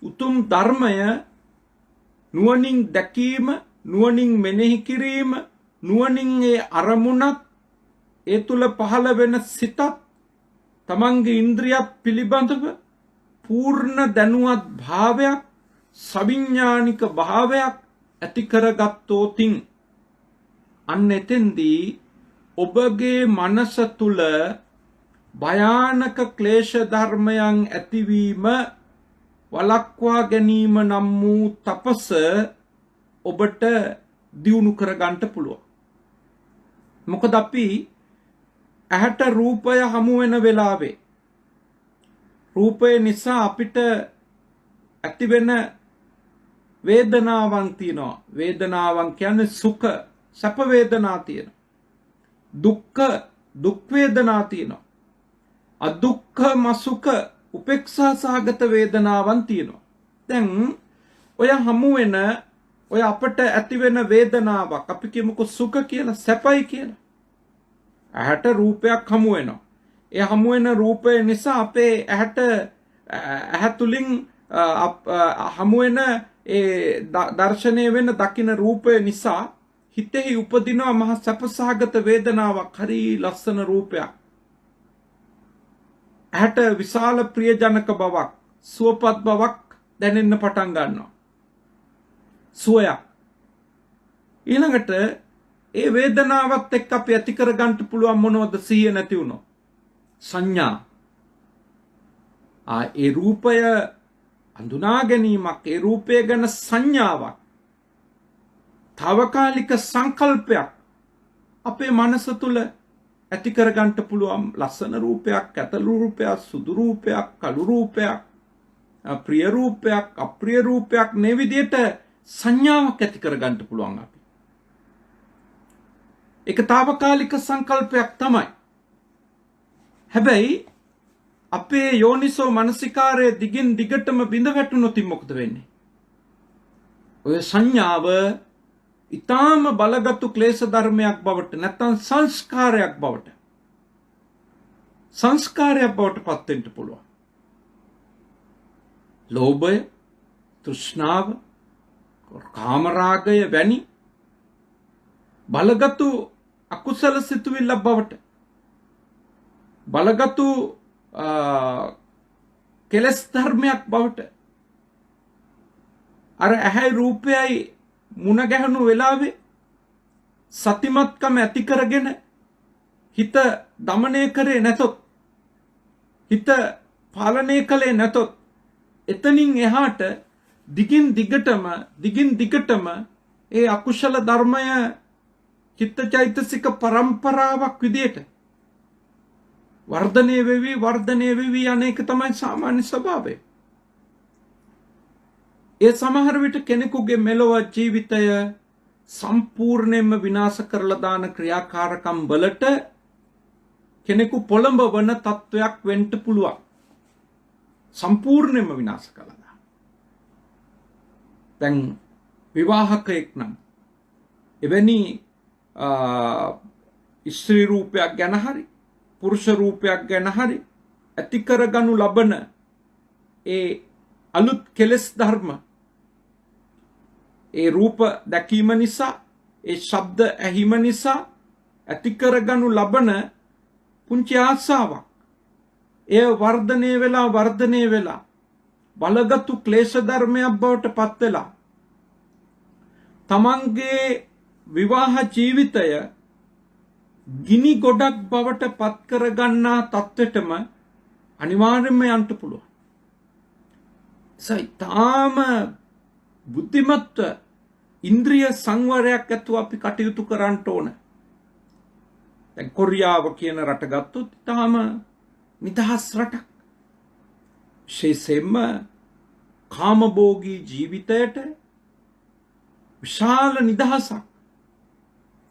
උතුම් ධර්මය නුවණින් දැකීම, නුවණින් මෙනෙහි කිරීම, නුවණින් ඒ අරමුණත් ඒ තුල පහළ වෙන සිතත් තමන්ගේ ඉන්ද්‍රියත් පිළිබඳව පූර්ණ දැනුවත් භාවයක්, සවිඥානික භාවයක් ඇති කරගත්තෝතින් අන්න එතෙන්දී ඔබගේ මනස තුල භයානක ක්ලේශ ධර්මයන් ඇතිවීම වළක්වා ගැනීම නම් වූ තපස ඔබට දියුණු කරගන්න පුළුවන්. මොකද අපි ඇහැට රූපය හමු වෙන වෙලාවේ රූපය නිසා අපිට ඇතිවෙන වේදනාවන් තියෙනවා. වේදනාවන් කියන්නේ සුඛ, සැප වේදනා තියෙනවා. දුක්ඛ, දුක් වේදනා තියෙනවා. අදුක්ඛ මසුඛ උපේක්ෂා සහගත වේදනාවන් තියෙනවා. දැන් ඔය හමු වෙන ඔය අපට ඇති වෙන වේදනාවක් අපි කියමුකෝ සුඛ කියලා, සැපයි කියලා. ඇහැට රූපයක් හමු වෙනවා. ඒ හමු වෙන රූපය නිසා අපේ ඇහැ තුලින් හමු වෙන ඒ දර්ශනය වෙන දකින රූපය නිසා හිතෙහි උපදිනවා මහ සැපසහගත වේදනාවක්. හරි ලස්සන රූපයක්. ඇහැට විශාල ප්‍රියජනක බවක්, සුවපත් බවක් දැනෙන්න පටන් ගන්නවා. සුවයක්. ඊළඟට ඒ වේදනාවත් එක්ක අපි ඇති කරගන්න පුළුවන් මොනවද? සිහිය නැති වුණොත් සංඥා. ඒ රූපය හඳුනා ගැනීමක්, ඒ රූපය ගැන සංඥාවක්, తాවකාලික සංකල්පයක් අපේ මනස තුල ඇති කරගන්න පුළුවන්. ලස්සන රූපයක්, ඇතළු රූපයක්, සුදු රූපයක්, කළු රූපයක්, ප්‍රිය රූපයක්, අප්‍රිය රූපයක් මේ විදිහට සංඥාවක් ඇති කරගන්න පුළුවන් අපි. ඒක తాවකාලික සංකල්පයක් තමයි. හැබැයි අපේ යෝනිසෝ මනසිකාරයේ දිගින් දිගටම බිඳ වැටුණොත් මොකද වෙන්නේ? ඔය සංඥාව ඊටාම බලගත් ක්ලේශ ධර්මයක් බවට, නැත්නම් සංස්කාරයක් බවට පත් වෙන්න පුළුවන්. ලෝභය, තෘෂ්ණාව, කාමරාගය වැනි බලගත් අකුසල සිතුවිල්ල බවට, බලගත් කෙලස් ධර්මයක් බවට අර ඇහැයි රූපයයි මුණ ගැහුණු වෙලාවේ සතිමත්කම ඇති කරගෙන හිත දමනය කරේ නැතොත්, හිත පාලනය කළේ නැතොත් එතනින් එහාට දිගින් දිගටම ඒ අකුශල ධර්මය චිත්තචෛතසික පරම්පරාවක් විදියට වර්ධනය වෙවි අනේක තමයි සාමාන්‍ය ස්වභාවය. ඒ සමහර විට කෙනෙකුගේ මෙලොව ජීවිතය සම්පූර්ණයෙන්ම විනාශ කරලා දාන ක්‍රියාකාරකම් වලට කෙනෙකු පොළඹවන තත්වයක් වෙන්න පුළුවන්. සම්පූර්ණයෙන්ම විනාශ කළා දාන. දැන් විවාහකෙක් නම් එවැනි ස්ත්‍රී රූපයක් ගැන හරි පුරුෂ රූපයක් ගැන හරි ඇති කරගනු ලබන ඒ අලුත් කෙලෙස් ධර්ම ඒ රූප දැකීම නිසා ඒ ශබ්ද ඇහිම නිසා ඇති කරගනු ලබන පුංචි ආසාවක් එය වර්ධනය වෙලා බලගත්තු ක්ලේශ ධර්මයක් බවට පත් වෙලා තමන්ගේ විවාහ ජීවිතය ගිනි ගොඩක් බවට පත් කරගන්නා තත්වෙටම අනිවාර්යයෙන්ම යන්න පුළුවන්. තාම බුද්ධිමත් ඉන්ද්‍රිය සංවරයක් ඇතුව අපි කටයුතු කරන්න ඕන. දැන් කොරියාව කියන රට ගත්තොත් තාම නිදහස් රටක්. විශේෂයෙන්ම කාමභෝගී ජීවිතයට විශාල නිදහසක්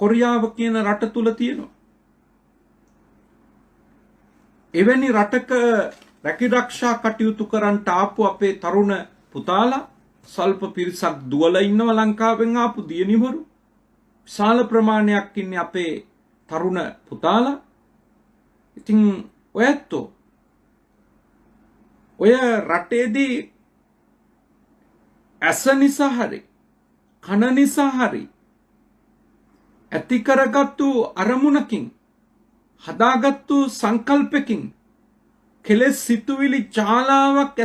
කොරියාව කියන රට තුල තියෙනවා. එවැනි රටක රැකිරක්ෂා කටයුතු කරන්නට ආපු අපේ තරුණ පුතාලා සල්ප පිරිසක් දුවලා ඉන්නවා ලංකාවෙන් ආපු දියණිවරු. විශාල ප්‍රමාණයක් ඉන්නේ අපේ තරුණ පුතාලා. ඉතින් ඔයත්ෝ ඔය රටේදී ඇස නිසා හරි කන නිසා හරි ඇති කරගත්තු අරමුණකින් හදාගත්තු සංකල්පකින් කෙලෙස් සිතුවිලි ජාලාවක්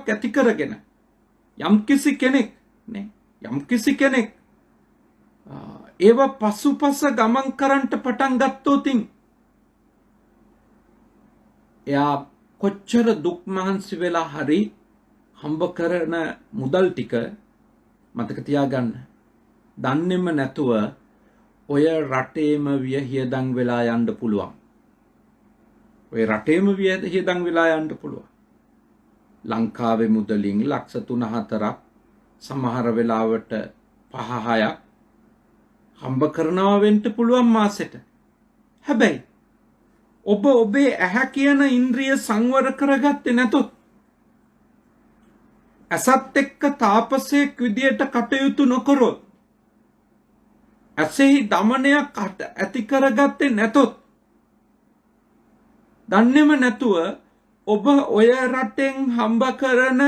ඇති කරගෙන යම්කිසි කෙනෙක් ඒව පසුපස ගමන් කරන්නට පටන් ගත්තොතින් එයා කොච්චර දුක් මහන්සි වෙලා හරි හම්බ කරන මුදල් ටික මතක තියාගන්න දන්නේම නැතුව ඔය රටේම වියහියදන් වෙලා යන්න පුළුවන්. ලංකාවේ මුදලින් ලක්ෂ 3-4ක් සමහර වෙලාවට 5-6ක් හම්බ කරනවා වෙන්න පුළුවන් මාසෙට. හැබැයි ඔබ ඔබේ ඇහැ කියන ඉන්ද්‍රිය සංවර කරගත්තේ නැතොත් ඇසත් එක්ක තාපසයෙක් විදියට කටයුතු නොකරොත් ඇසෙහි දමනයක් ඇති කරගත්තේ නැතොත් දන්නේම නැතුව ඔබ ඔය රටෙන් හම්බ කරන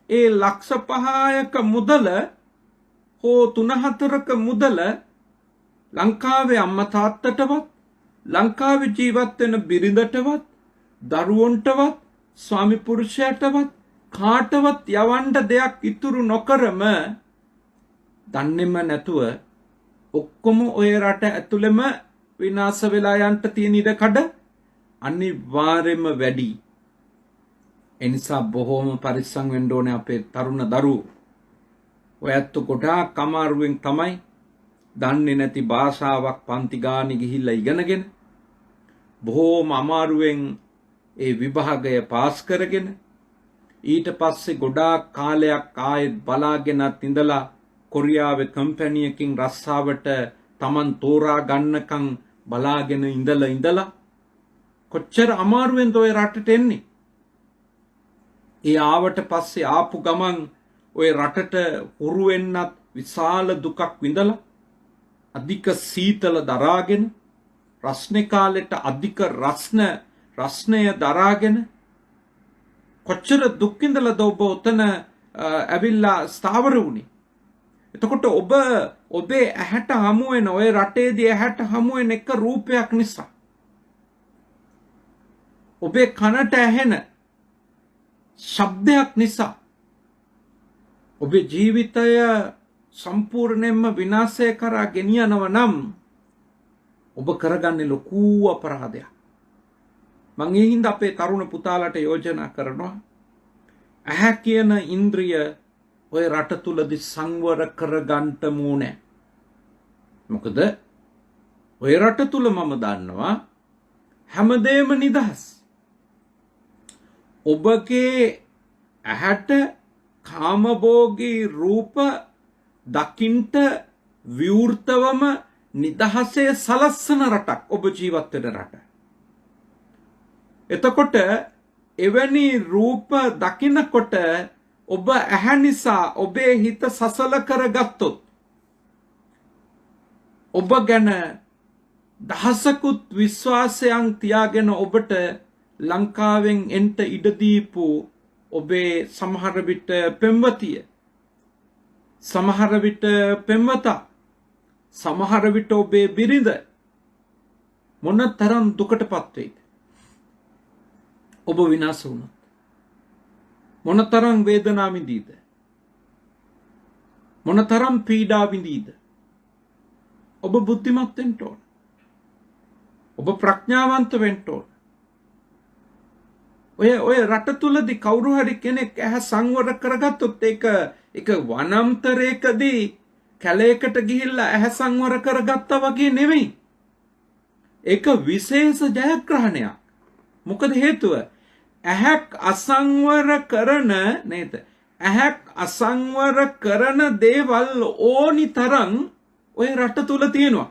ඒ ලක්ෂ 5ක මුදල හෝ 3-4ක මුදල ලංකාවේ අම්මා තාත්තටවත් ලංකාවේ ජීවත් වෙන බිරිඳටවත් දරුවන්ටවත් ස්වාමි පුරුෂයාටවත් කාටවත් යවන්න දෙයක් ඉතුරු නොකරම දන්නේම නැතුව ඔක්කොම ඔය රට ඇතුළෙම විනාශ වෙලා යන්න තියෙන ඉඩකඩ අනිවාර්යයෙන්ම වැඩි. එනිසා බොහෝම පරිස්සම් වෙන්න ඕනේ අපේ තරුණ දරුවෝ. ඔයත් ගොඩාක් අමාරුවෙන් තමයි දන්නේ නැති භාෂාවක් පන්ති ගානේ ගිහිල්ලා ඉගෙනගෙන බොහෝම අමාරුවෙන් ඒ විභාගය පාස් කරගෙන ඊට පස්සේ ගොඩාක් කාලයක් ආයෙත් බලාගෙනත් ඉඳලා කොරියාවේ කම්පැනි එකකින් රස්සාවට Taman තෝරා ගන්නකම් බලාගෙන ඉඳලා කොච්චර අමාරුවෙන්ද ඔය රටට එන්නේ. ඒ ආවට පස්සේ ආපු ගමන් ඔය රටට හුරු වෙන්නත් විශාල දුකක් විඳලා අධික සීතල දරාගෙන රස්නේ කාලෙට අධික රස්නය දරාගෙන කොච්චර දුක් විඳලාද ඔබ උතන ඇවිල්ලා ස්ථාවර වුණේ. එතකොට ඔබ ඔබේ ඇහැට හමු වෙන ඔය රටේදී ඇහැට හමු වෙන එක රූපයක් නිසා ඔබේ කනට ඇහෙන ශබ්දයක් නිසා ඔබේ ජීවිතය සම්පූර්ණයෙන්ම විනාශය කරා ගෙනියනවා නම් ඔබ කරගන්නේ ලොකු අපරාධයක්. මම ඒ හින්දා අපේ තරුණ පුතාලට යෝජනා කරනවා ඇහැ කියන ඉන්ද්‍රිය ඔය රට තුලදී සංවර කරගන්න ඕනේ. මොකද ඔය රට තුල මම දන්නවා හැමදේම නිදහස්. ඔබගේ ඇහැට කාමභෝගී රූප දකින්ට විවෘතවම නිදහසේ සලස්සන රටක් ඔබ ජීවත් වෙන රට. එතකොට එවැනි රූප දකින්නකොට ඔබ ඇහැ නිසා ඔබේ හිත සසල කරගත්තොත් ඔබ ගැන දහසකුත් විශ්වාසයන් තියාගෙන ඔබට ලංකාවෙන් එන්ට ඉඩ දීපු ඔබේ සමහර විට පෙම්වතිය, සමහර විට පෙම්වතා, සමහර විට ඔබේ බිරිඳ මොන තරම් දුකටපත් වෙයිද? ඔබ විනාශ වුණොත් මොන තරම් වේදනාව විඳීද? මොන තරම් පීඩා විඳීද? ඔබ බුද්ධිමත් වෙන්න ඕන. ඔබ ප්‍රඥාවන්ත වෙන්න ඕන. ඔය රට තුලදී කවුරු හරි කෙනෙක් ඇහැ සංවර කරගත්තොත් ඒක වනාන්තරයකදී කැලයකට ගිහිල්ලා ඇහැ සංවර කරගත්තා වගේ නෙවෙයි. ඒක විශේෂ ජයග්‍රහණයක්. මොකද හේතුව? ඇහැක් අසංවර කරන නේද? ඇහැක් අසංවර කරන දේවල් ඕනි තරම් ඔය රට තුල තියෙනවා.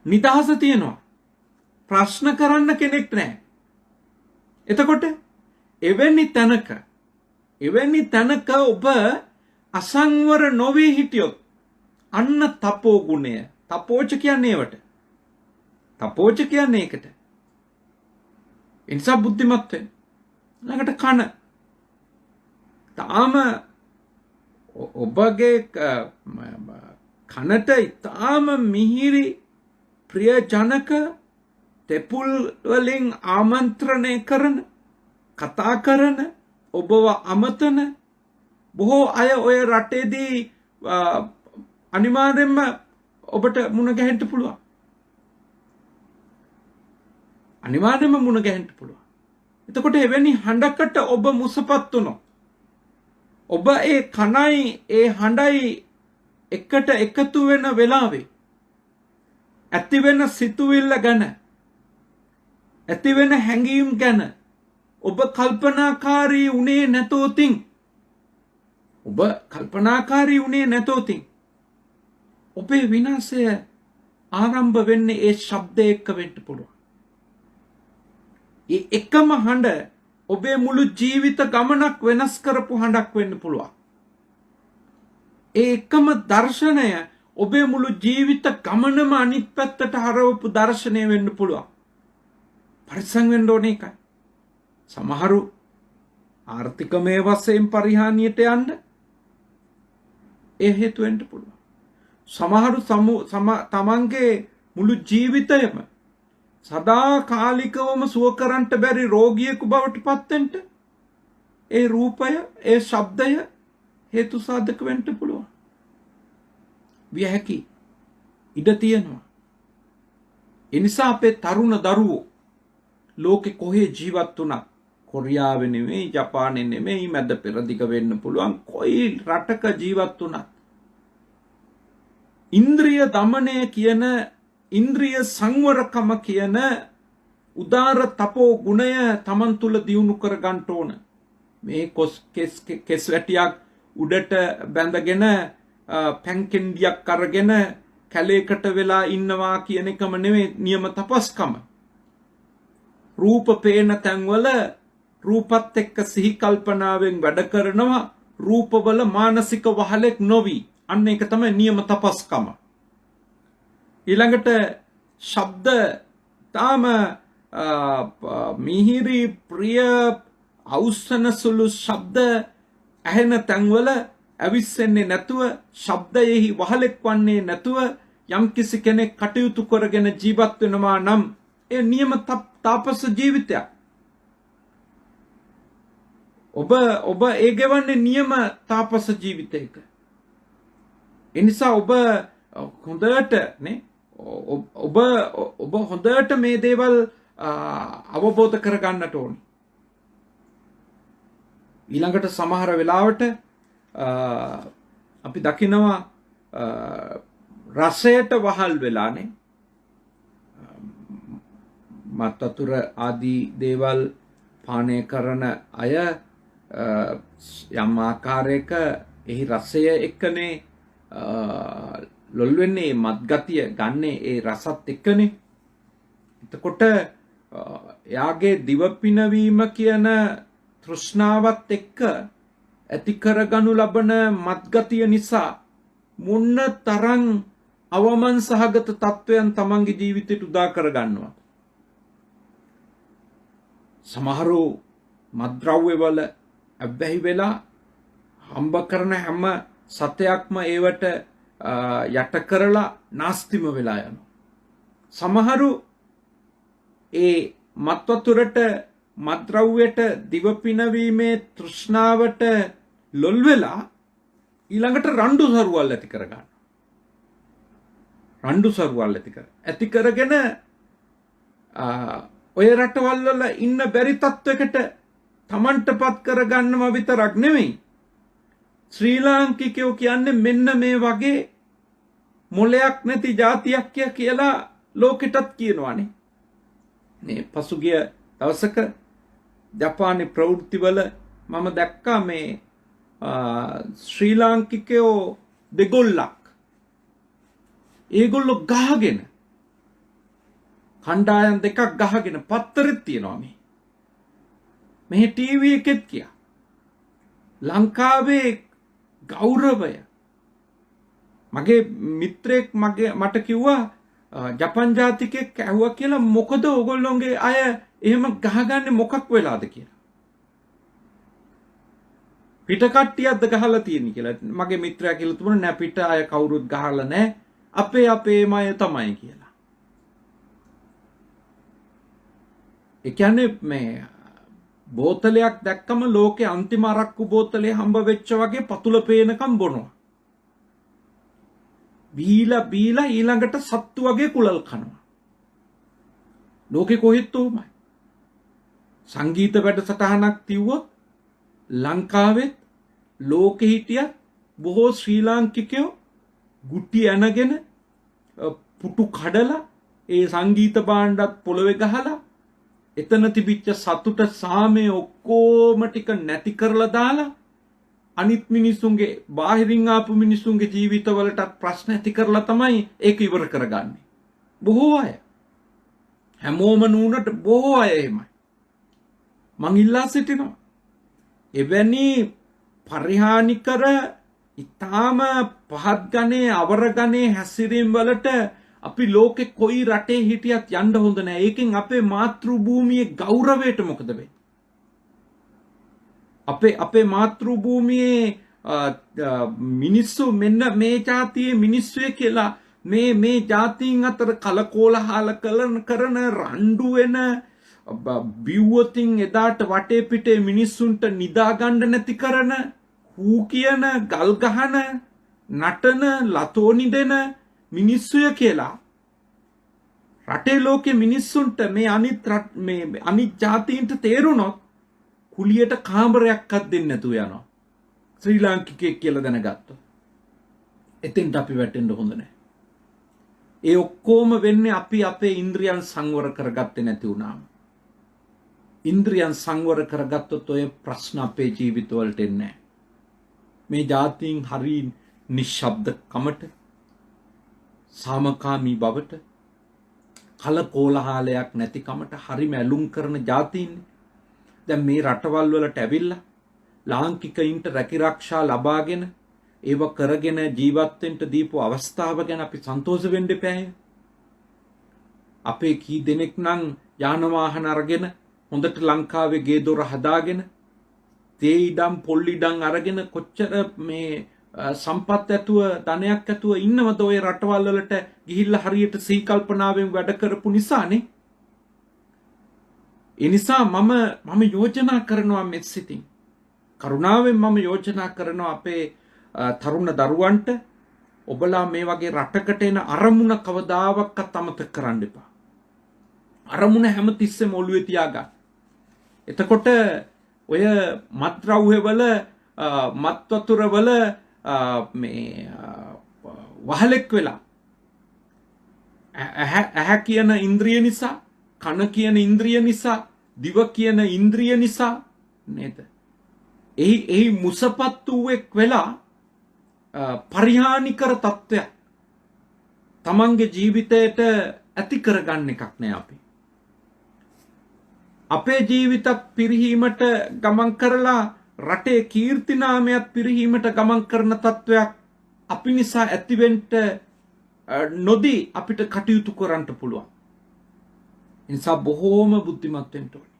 නිදහස තියෙනවා. ප්‍රශ්න කරන්න කෙනෙක් නැහැ. එතකොට එවැනි තැනක ඔබ අසංවර නොවී හිටියොත් අන්න තපෝ ගුණය. තපෝච කියන්නේ ඒවට. තපෝච කියන්නේ ඒකට. ඒ නිසා බුද්ධිමත් වෙන්න. ළඟට කන. තාම ඔබගේ කනට ඊටාම මිහිරි ප්‍රියජනක තෙපුල් වලින් ආමන්ත්‍රණය කරන, කතා කරන, ඔබව අමතන බොහෝ අය ඔය රටේදී අනිවාර්යෙන්ම ඔබට මුණ ගැහෙන්න පුළුවන්. අනිවාර්යෙන්ම මුණ ගැහෙන්න පුළුවන්. එතකොට එවැනි හඬකට ඔබ මුසපත් වුණොත්, ඔබ ඒ කනයි ඒ හඬයි එකට එකතු වෙන වෙලාවේ ඇති වෙන සිතුවිල්ල ගැන, ඇති වෙන හැඟීම් ගැන ඔබ කල්පනාකාරී උනේ නැතොතින්, ඔබේ විනාශය ආරම්භ වෙන්නේ ඒ ශබ්දය එක්ක වෙන්න පුළුවන්. ඒ එකම හඬ ඔබේ මුළු ජීවිත ගමනක් වෙනස් කරපු හඬක් වෙන්න පුළුවන්. ඒ එකම දර්ශනය ඔබේ මුළු ජීවිත ගමනම අනිත් පැත්තට හරවපු දර්ශනය වෙන්න පුළුවන්. පරිස්සම් වෙන්න ඕනේ එකයි. සමහරු ආර්ථිකමය වශයෙන් පරිහානියට යන්න ඒ හේතු වෙන්න පුළුවන්. සමහරු තමන්ගේ මුළු ජීවිතයම සදාකාලිකවම සුව කරන්නට බැරි රෝගියෙකු බවට පත් වෙන්න ඒ රූපය, ඒ ශබ්දය හේතු සාධක වෙන්න පුළුවන්. විය හැකි ඉඩ තියෙනවා. ඒ නිසා අපේ තරුණ දරුවෝ ලෝකෙ කොහේ ජීවත් වුණත්, කොරියාවේ නෙමෙයි, ජපානයේ නෙමෙයි, මැද පෙරදිග වෙන්න පුළුවන් කොයි රටක ජීවත් වුණත් ඉන්ද්‍රිය දමනය කියන, ඉන්ද්‍රිය සංවරකම කියන උදාර තපෝ ගුණය තමන් තුළ දියුණු කර ගන්න ඕන. මේ කෙස් වැටියක් උඩට බැඳගෙන පැන්කෙන්ඩියක් අරගෙන කැලේකට වෙලා ඉන්නවා කියන එකම නෙවෙයි නියම තපස්කම. රූප පේන තැන්වල රූපත් එක්ක සිහි කල්පනාවෙන් වැඩ කරනවා, රූපවල මානසික වහලෙක් නොවි. අන්න ඒක තමයි නියම තපස්කම. ඊළඟට ශබ්ද තාම මිහිරි ප්‍රිය අවසන සුළු ශබ්ද ඇහෙන තැන්වල ඇවිස්සෙන්නේ නැතුව, ශබ්දයෙහි වහලෙක් වන්නේ නැතුව යම්කිසි කෙනෙක් කටයුතු කරගෙන ජීවත් වෙනවා නම් ඒ නියම තාපස ජීවිතයක්. ඔබ ඒ ගෙවන්නේ නියම තාපස ජීවිතයක. ඒ නිසා ඔබ හොඳට නේ ඔබ හොඳට මේ දේවල් අවබෝධ කරගන්නට ඕනේ. ඊළඟට සමහර වෙලාවට අපි දකිනවා රසයට වහල් වෙලානේ මත් වතුර ආදී දේවල් පානය කරන අය යම් ආකාරයක එහි රසය එක්කනේ ලොල් වෙන්නේ, මත් ගතිය ගන්නේ ඒ රසත් එක්කනේ. එතකොට එයාගේ දිව පිනවීම කියන තෘෂ්ණාවත් එක්ක ඇති කරගනු ලබන මත් ගතිය නිසා මොන්න තරම් අවමන් සහගත තත්වයන් තමන්ගේ ජීවිතයට උදා කර ගන්නවා. සමහරු මත්ද්‍රව්‍යවල අබ්බැහි වෙලා හම්බ කරන හැම සතයක්ම ඒවට යට කරලා නාස්තිම වෙලා යනවා. සමහරු ඒ මත් වතුරට මත්ද්‍රව්‍යයට දිව පිනවීමේ තෘෂ්ණාවට ලොල් වෙලා ඊළඟට රණ්ඩු සරුවල් ඇති කර ගන්නවා. රණ්ඩු සරුවල් ඇති කරගෙන ඔය රටවල් වල ඉන්න බැරි තත්වයකට තමන්ටපත් කරගන්නව විතරක් නෙමෙයි, ශ්‍රී ලාංකිකයෝ කියන්නේ මෙන්න මේ වගේ මොලයක් නැති ජාතියක් කියලා ලෝකෙටත් කියනවානේ. මේ පසුගිය දවසක ජපානයේ ප්‍රවෘත්තිවල මම දැක්කා මේ ශ්‍රී ලාංකිකයෝ දෙගොල්ලක් ඒගොල්ලෝ ගහගෙන කණ්ඩායම් දෙකක් ගහගෙන පත්තරෙත් තියනවා මේ ටීවී එකෙත් කියා ලංකාවේ ගෞරවය. මගේ මිත්‍රයෙක් මට කිව්වා ජපන් ජාතිකයෙක් ඇහුවා කියලා මොකද ඔයගොල්ලෝගේ අය එහෙම ගහගන්නේ මොකක් වෙලාද කියලා. පිට කට්ටියක්ද ගහලා තියෙන්නේ කියලා. මගේ මිත්‍රයා කියලා තුන නෑ පිට අය කවුරුත් ගහලා නෑ. අපේම අය තමයි කියලා. ඒ කියන්නේ මේ බෝතලයක් දැක්කම ලෝකේ අන්තිම අරක්කු බෝතලේ හම්බ වෙච්ච වගේ පතුල පේනකම් බොනවා. බීලා ඊළඟට සත්තු වගේ කුලල් කනවා. ලෝකේ කොහෙත් උමයි. සංගීත වැඩසටහනක් තිව්වොත් ලංකාවෙත් ලෝකෙ හිටියත් බොහෝ ශ්‍රී ලාංකිකයෝ ගුටි ඇනගෙන පුටු කඩලා ඒ සංගීත භාණ්ඩත් පොළවේ ගහලා එතන තිබිච්ච සතුට සාමය ඔක්කොම ටික නැති කරලා දාලා අනිත් මිනිසුන්ගේ බාහිරින් ආපු මිනිසුන්ගේ ජීවිතවලටත් ප්‍රශ්න ඇති කරලා තමයි ඒක ඉවර කරගන්නේ. බොහෝ අය හැමෝම නුනට බොහෝ අය එහෙමයි. මං ඉල්ලා සිටිනවා එවැනි පරිහානිකර ඊටාම පහත් ගණේ අවර ගණේ හැසිරීම් වලට අපි ලෝකේ කොයි රටේ හිටියත් යන්න හොඳ නැහැ. ඒකෙන් අපේ මාතෘ භූමියේ ගෞරවයට මොකද වෙන්නේ? අපේ මාතෘ භූමියේ මිනිස්සු මෙන්න මේ ජාතියේ මිනිස්සුය කියලා මේ ජාතීන් අතර කලකෝලහල කරන රණ්ඩු වෙන බිව්වතින් එදාට වටේ පිටේ මිනිස්සුන්ට නිදා ගන්න නැති කරන හූ කියන ගල් ගහන නටන ලතෝනි දෙන මිනිස්සුය කියලා රටේ ලෝකේ මිනිස්සුන්ට මේ අනිත් ජාතීන්ට තේරුණොත් කුලියට කාමරයක්වත් දෙන්නේ නැතුව යනවා. ශ්‍රී ලාංකිකයෙක් කියලා දැනගත්තොත් එතෙන්ට අපි වැටෙන්න හොඳ නැහැ. ඒ ඔක්කොම වෙන්නේ අපි අපේ ඉන්ද්‍රියන් සංවර කරගත්තේ නැති වුණාම. ඉන්ද්‍රියන් සංවර කරගත්තොත් ඔය ප්‍රශ්න අපේ ජීවිතවලට එන්නේ නැහැ. මේ ජාතීන් හරි නිශ්ශබ්ද කමට, සාමකාමී බවට, කලකෝලහලයක් නැති කමට හරිම ඇලුම් කරන ජාතීන් දැන් මේ රටවල් වලට ඇවිල්ලා ලාංකිකයින්ට රැකිරක්ෂා ලබාගෙන ඒව කරගෙන ජීවත් වෙන්න දීපු අවස්ථාව ගැන අපි සන්තෝෂ වෙන්න එපායි. අපේ කී දෙනෙක් නම් යාන වාහන අරගෙන හොඳට ලංකාවේ ගේ දොර හදාගෙන තේ ඉඩම් පොල් ඉඩම් අරගෙන කොච්චර මේ සම්පත් ඇතුව ධනයක් ඇතුව ඉන්නවද ඔය රටවල් වලට ගිහිල්ලා හරියට සිහි කල්පනාවෙන් වැඩ කරපු නිසානේ. ඒ නිසා මම යෝජනා කරනවා මෙත් සිතින් කරුණාවෙන් මම යෝජනා කරනවා අපේ තරුණ දරුවන්ට ඔබලා මේ වගේ රටකට එන අරමුණ කවදාවත් අමතක කරන්න එපා. අරමුණ හැමතිස්සෙම ඔළුවේ තියාගන්න. එතකොට ඔය මත්ද්‍රව්‍යවල මත් වතුරවල මේ වහලෙක් වෙලා ඇහැ කියන ඉන්ද්‍රිය නිසා, කන කියන ඉන්ද්‍රිය නිසා, දිව කියන ඉන්ද්‍රිය නිසා නේද? එහි මුසපත් වූෙක් වෙලා පරිහානිකර තත්ත්වයක් තමන්ගේ ජීවිතයට ඇති කරගන්න එකක් නෑ අපි. අපේ ජීවිතත් පිරිහීමට ගමන් කරලා රටේ කීර්තිනාමයත් පිරිහීමට ගමන් කරන තත්ත්වයක් අපි නිසා ඇතිවෙන්න නොදී අපිට කටයුතු කරන්න පුළුවන්. ඒ නිසා බොහෝම බුද්ධිමත් වෙන්න ඕනේ.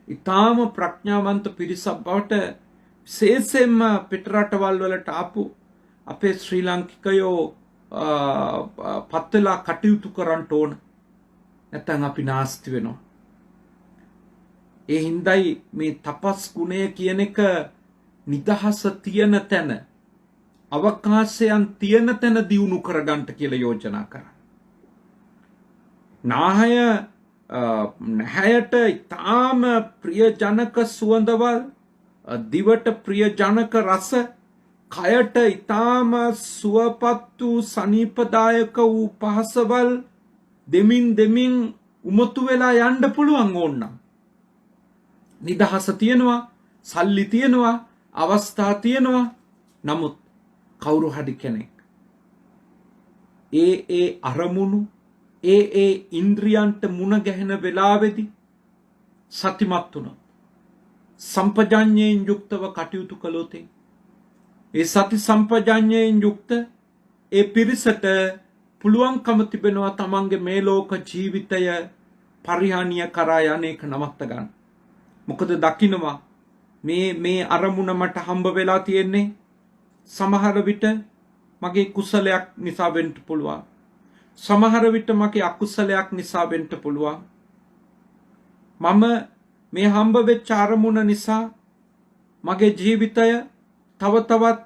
ඊටාම ප්‍රඥාවන්ත පිරිසක් බවට විශේෂයෙන්ම පිටරටවල් වලට ආපු අපේ ශ්‍රී ලාංකිකයෝ පත් වෙලා කටයුතු කරන්න ඕන. නැත්නම් අපි නාස්ති වෙනවා. ඒ හින්දායි මේ තපස් ගුණය කියන එක නිදහස තියෙන තැන, අවකාශයන් තියෙන තැන දියුණු කරගන්න කියලා යෝජනා කරා. නැහැයට ඊටාම ප්‍රියජනක සුවඳවල්, දිවට ප්‍රියජනක රස, කයට ඊටාම සුවපත් වූ සනීපදායක වූ පහසවල් දෙමින් උමතු වෙලා යන්න පුළුවන් ඕනනම්. නිදහස තියෙනවා, සල්ලි තියෙනවා, අවස්ථා තියෙනවා. නමුත් කවුරු හරි කෙනෙක් ඒ අරමුණු ඒ ඉන්ද්‍රියන්ට මුණ ගැහෙන වෙලාවේදී සතිමත් වුණොත්, සම්පජඤ්ඤයෙන් යුක්තව කටයුතු කළොත්, ඒ සති සම්පජඤ්ඤයෙන් යුක්ත ඒ පිරිසට පුළුවන්කම තිබෙනවා තමන්ගේ මේ ලෝක ජීවිතය පරිහානිය කරා යන්නේක නවත්ත ගන්න. මොකද දකින්නවා මේ අරමුණ මට හම්බ වෙලා තියෙන්නේ සමහර විට මගේ කුසලයක් නිසා වෙන්න පුළුවන්. සමහර විට මගේ අකුසලයක් නිසා වෙන්න පුළුවන්. මම මේ හම්බ වෙච්ච අරමුණ නිසා මගේ ජීවිතය තව තවත්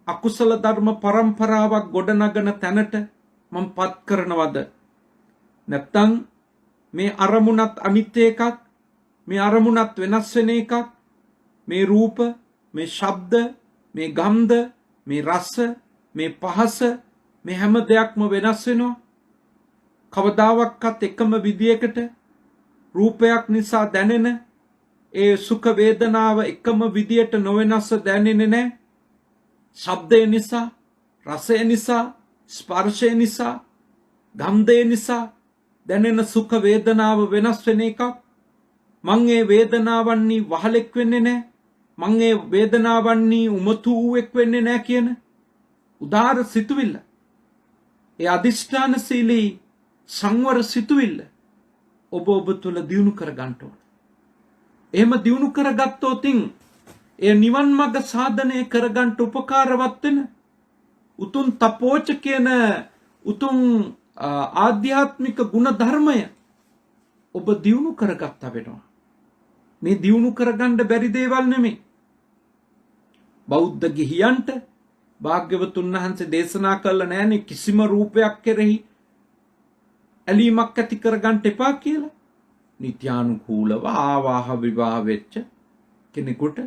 අකුසල ධර්ම පරම්පරාවක් ගොඩනගන තැනට මම පත් කරනවද? නැත්නම් මේ අරමුණත් අනිත්‍ය එකක්, මේ අරමුණත් වෙනස් වෙන එකක්, මේ රූප, මේ ශබ්ද, මේ ගන්ධ, මේ රස, මේ පහස, මේ හැම දෙයක්ම වෙනස් වෙනවා. කවදාවත් එකම විදියකට රූපයක් නිසා දැනෙන ඒ සුඛ වේදනාව එකම විදියට නොවෙනස්ව දැනෙන්නේ නැහැ. ශබ්දය නිසා, රසය නිසා, ස්පර්ශය නිසා, ගන්ධය නිසා දැනෙන සුඛ වේදනාව වෙනස් වෙන එකක්. මං ඒ වේදනාවන්හි වහලෙක් වෙන්නේ නැහැ. මං ඒ වේදනාවන්හි උමතු වූෙක් වෙන්නේ නැහැ කියන උදාර සිතුවිල්ල, ඒ අදිෂ්ඨානශීලී සංවර සිතුවිල්ල ඔබ තුළ දියුණු කර ගන්න ඕන. එහෙම දියුණු කරගත්තොත් ඒ නිවන් මඟ සාධනය කරගන්න උපකාරවත් වෙන උතුම් තපෝච කියන උතුම් ආධ්‍යාත්මික ගුණ ධර්මය ඔබ දියුණු කරගත්තා වෙනවා. මේ දියුණු කරගන්න බැරි දේවල් නෙමෙයි. බෞද්ධ ගිහියන්ට භාග්‍යවතුන් වහන්සේ දේශනා කළා නෑනේ කිසිම රූපයක් කෙරෙහි ඇලීමක් ඇති කරගන්න එපා කියලා. නිත්‍යානුකූලව ආවාහ විවාහ වෙච්ච කෙනෙකුට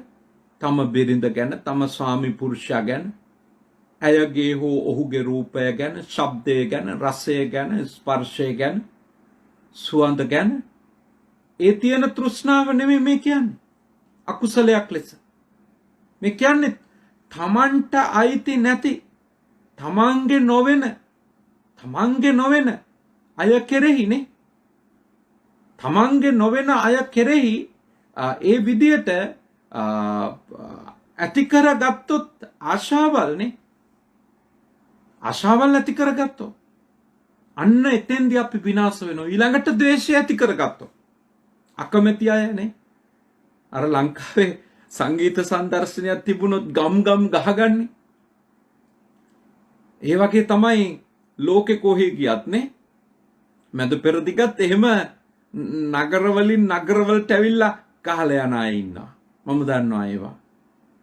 තම බිරිඳ ගැන, තම ස්වාමි පුරුෂයා ගැන, ඇයගේ හෝ ඔහුගේ රූපය ගැන, ශබ්දය ගැන, රසය ගැන, ස්පර්ශය ගැන, සුවඳ ගැන ඒ තියෙන තෘෂ්ණාව නෙමෙයි මේ කියන්නේ. අකුසලයක් ලෙස. මේ කියන්නේ තමන්ට අයිති නැති, තමන්ගේ නොවන අය කෙරෙහිනේ. තමන්ගේ නොවන අය කෙරෙහි ඒ විදියට ඇති කරගත්තොත් ආශාවල්නේ. ආශාවල් ඇති කරගත්තොත් අන්න එතෙන්දී අපි විනාශ වෙනවා. ඊළඟට ද්වේෂය ඇති කරගත්තොත් අකමැති අයනේ. අර ලංකාවේ සංගීත සංදර්ශනයක් තිබුණොත් ගම් ගහගන්නේ. ඒ වගේ තමයි ලෝකෙ කොහේ ගියත් නේ. මැද පෙරදිගත් එහෙම නගරවලින් නගරවලට ඇවිල්ලා ගහලා යන අය ඉන්නවා. මම දන්නවා ඒවා.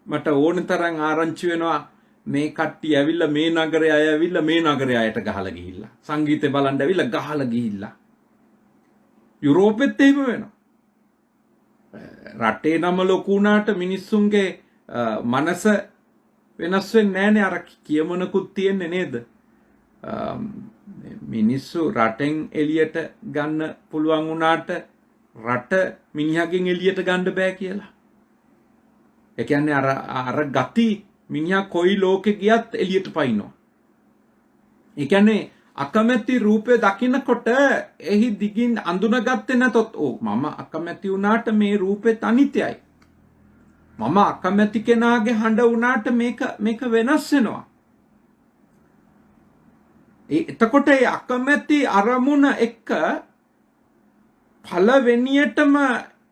මට ඕන තරම් ආරංචි වෙනවා මේ කට්ටිය ඇවිල්ලා මේ නගරේ අය ඇවිල්ලා මේ නගරේ අයට ගහලා ගිහිල්ලා සංගීතේ බලන්න ඇවිල්ලා ගහලා ගිහිල්ලා. යුරෝපෙත් එහෙම වෙනවා. රටේ නම ලොකු වුණාට මිනිස්සුන්ගේ මනස වෙනස් වෙන්නේ නැහනේ. අර කියමනකුත් තියෙන්නේ නේද? මිනිස්සු රටෙන් එළියට ගන්න පුළුවන් වුණාට රට මිනිහගෙන් එළියට ගන්න බෑ කියලා. ඒ කියන්නේ අර ගති මිනිහා කොයි ලෝකෙ ගියත් එළියට පයින්නවා. ඒ කියන්නේ අකමැති රූපය දකින්නකොට එහි දිගින් අඳුනගත්තේ නැතොත් මම අකමැති වුණාට මේ රූපෙත් අනිත්‍යයි. මම අකමැති කෙනාගේ හඬ වුණාට මේක වෙනස් වෙනවා. එතකොට ඒ අකමැති අරමුණ එක්ක පළවෙනියටම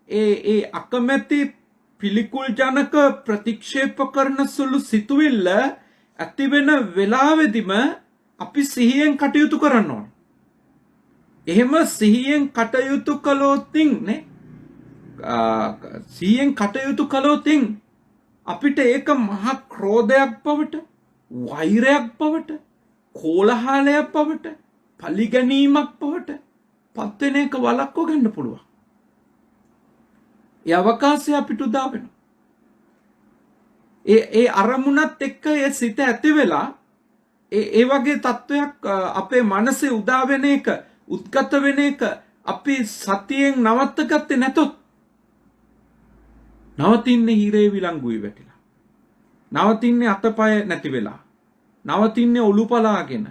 ඒ අකමැති පිළිකුල් ජනක ප්‍රතික්ෂේප කරන සුළු සිතුවිල්ල ඇති වෙන වෙලාවෙදිම අපි සිහියෙන් කටයුතු කරන්න ඕනේ. එහෙම සිහියෙන් කටයුතු කළොත් නේ සිහියෙන් කටයුතු කළොත් අපිට ඒක මහා ක්‍රෝධයක් බවට, වෛරයක් බවට, කෝලහලයක් බවට, පලිගැනීමක් බවට පත් වෙන එක වළක්ව ගන්න පුළුවන්. ඒ අවකාශය අපිට උදා වෙනවා. ඒ අරමුණත් එක්ක ඒ සිත ඇති වෙලා ඒ වගේ තත්වයක් අපේ මනසේ උදා වෙන එක, උද්ගත වෙන එක අපි සතියෙන් නවත්ත ගත්තේ නැතොත් නවතින්නේ හිරේ විලංගුයි වැටිලා. නවතින්නේ අතපය නැති වෙලා. නවතින්නේ ඔලු පලාගෙන.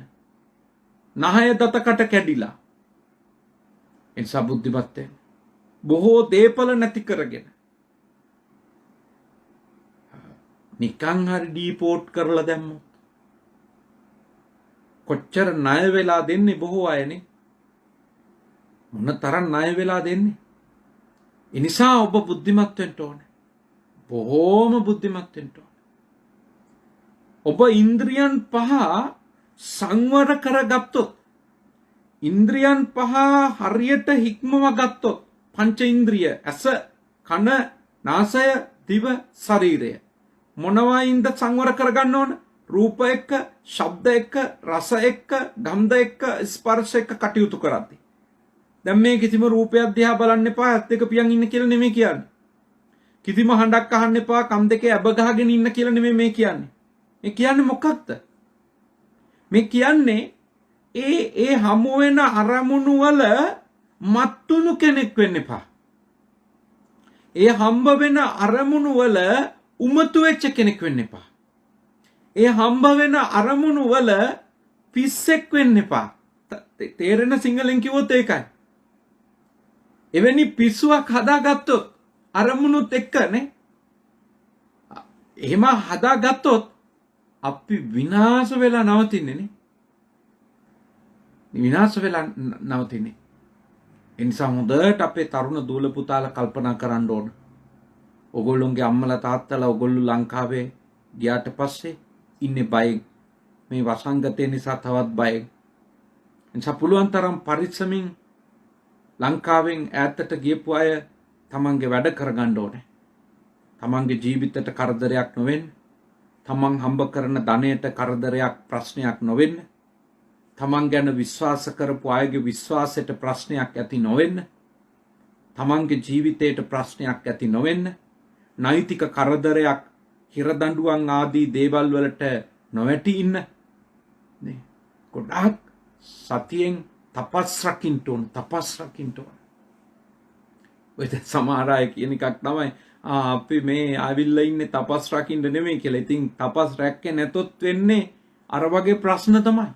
නහය දතකට කැඩිලා. එනිසා බුද්ධිමත් වෙන්න. බොහෝ දේපල නැති කරගෙන නිකන් හරි ඩීපෝට් කරලා දැම්මොත් කොච්චර ණය වෙලා දෙන්නේ බොහෝ අයනේ. මොන තරම් ණය වෙලා දෙන්නේ. ඒ නිසා ඔබ බුද්ධිමත් වෙන්න ඕනේ. බොහෝම බුද්ධිමත් වෙන්න ඕනේ. ඔබ ඉන්ද්‍රියන් පහ සංවර කරගත්තොත්, ඉන්ද්‍රියන් පහ හරියට හික්මව ගත්තොත්, පංච ඉන්ද්‍රිය ඇස, කන, නාසය, දිව, ශරීරය මොනවායින්ද සංවර කරගන්න ඕන? රූප එක්ක, ශබ්ද එක්ක, රස එක්ක, ගන්ධ එක්ක, ස්පර්ශ එක්ක කටයුතු කරද්දී. දැන් මේ කිසිම රූපයක් දිහා බලන්න එපා, ඇත් දෙක පියන් ඉන්න කියලා නෙමෙයි කියන්නේ. කිසිම හඬක් අහන්න එපා, කම් දෙකේ ඇබ ගහගෙන ඉන්න කියලා නෙමෙයි මේ කියන්නේ. මේ කියන්නේ මොකක්ද? මේ කියන්නේ ඒ හමු වෙන අරමුණු වල මත්තුණු කෙනෙක් වෙන්න එපා. ඒ හම්බ වෙන අරමුණු වල උමතු වෙච්ච කෙනෙක් වෙන්න එපා. ඒ හම්බ වෙන අරමුණු වල පිස්සෙක් වෙන්න එපා. තේරෙන සිංහලෙන් කිව්වොත් ඒකයි. එවැනි පිස්සුවක් හදාගත්තොත් අරමුණුත් එක්කනේ, එහෙම හදාගත්තොත් අපි විනාශ වෙලා නවතින්නේ නේ. විනාශ වෙලා නවතින්නේ. ඒ නිසා හොඳට අපේ තරුණ දූල පුතාලා කල්පනා කරන්න ඕන. ඔගොල්ලොන්ගේ අම්මලා තාත්තලා ඔගොල්ලෝ ලංකාවේ ගියාට පස්සේ ඉන්නේ බයෙන්. මේ වසංගතය නිසා තවත් බයෙන්. එනිසා පුළුවන් තරම් පරිස්සමින් ලංකාවෙන් ඈතට ගියපු අය තමන්ගේ වැඩ කරගන්න ඕනේ. තමන්ගේ ජීවිතයට කරදරයක් නොවෙන්න. තමන් හම්බ කරන ධනයට කරදරයක්, ප්‍රශ්නයක් නොවෙන්න. තමන් ගැන විශ්වාස කරපු අයගේ විශ්වාසයට ප්‍රශ්නයක් ඇති නොවෙන්න. තමන්ගේ ජීවිතයට ප්‍රශ්නයක් ඇති නොවෙන්න. නෛතික කරදරයක්, හිරදඬුවම් ආදී දේවල් වලට නොවැටි ඉන්න. නේ. ගොඩාක් සතියෙන් තපස් රකින්න ඕන, තපස් රකින්න ඕන. ඔය සමහර අය කියන එකක් තමයි අපි මේ ආවිල්ලා ඉන්නේ තපස් රකින්න නෙමෙයි කියලා. ඉතින් තපස් රැක්කේ නැතොත් වෙන්නේ අර වගේ ප්‍රශ්න තමයි.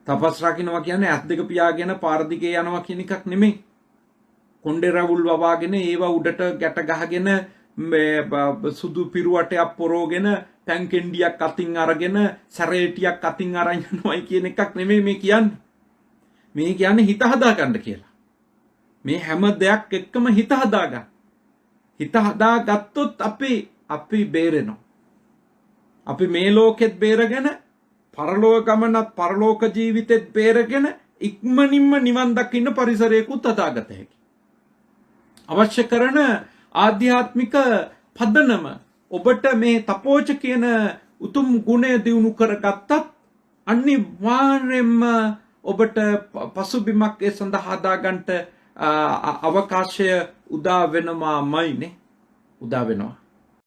තපස් රකින්නවා කියන්නේ ඇස් දෙක පියාගෙන පාර දිගේ යනවා කියන එකක් නෙමෙයි. කොණ්ඩේ රවුල් වවාගෙන ඒව උඩට ගැට ගහගෙන සුදු පිරුවටයක් පොරෝගෙන ටැන්කෙන්ඩියක් අතින් අරගෙන සැරේටියක් අතින් අරන් යනවායි කියන එකක් නෙමෙයි මේ කියන්නේ. මේ කියන්නේ හිත හදාගන්න කියලා. මේ හැම දෙයක් එක්කම හිත හදාගන්න. හිත හදාගත්තොත් අපි බේරෙනවා. අපි මේ ලෝකෙත් බේරගෙන, පරලෝක ගමනත් පරලෝක ජීවිතෙත් බේරගෙන ඉක්මනින්ම නිවන් දකින්න පරිසරයකුත් හදාගත හැකි. අවශ්‍ය කරන ආධ්‍යාත්මික පදනම ඔබට මේ තපෝච කියන උතුම් ගුණය දියුණු කරගත්තත් අනිවාර්යයෙන්ම ඔබට පසුබිමක් ඒ සඳහා හදාගන්න අවකාශය උදා වෙනවාමයිනේ. උදා වෙනවා.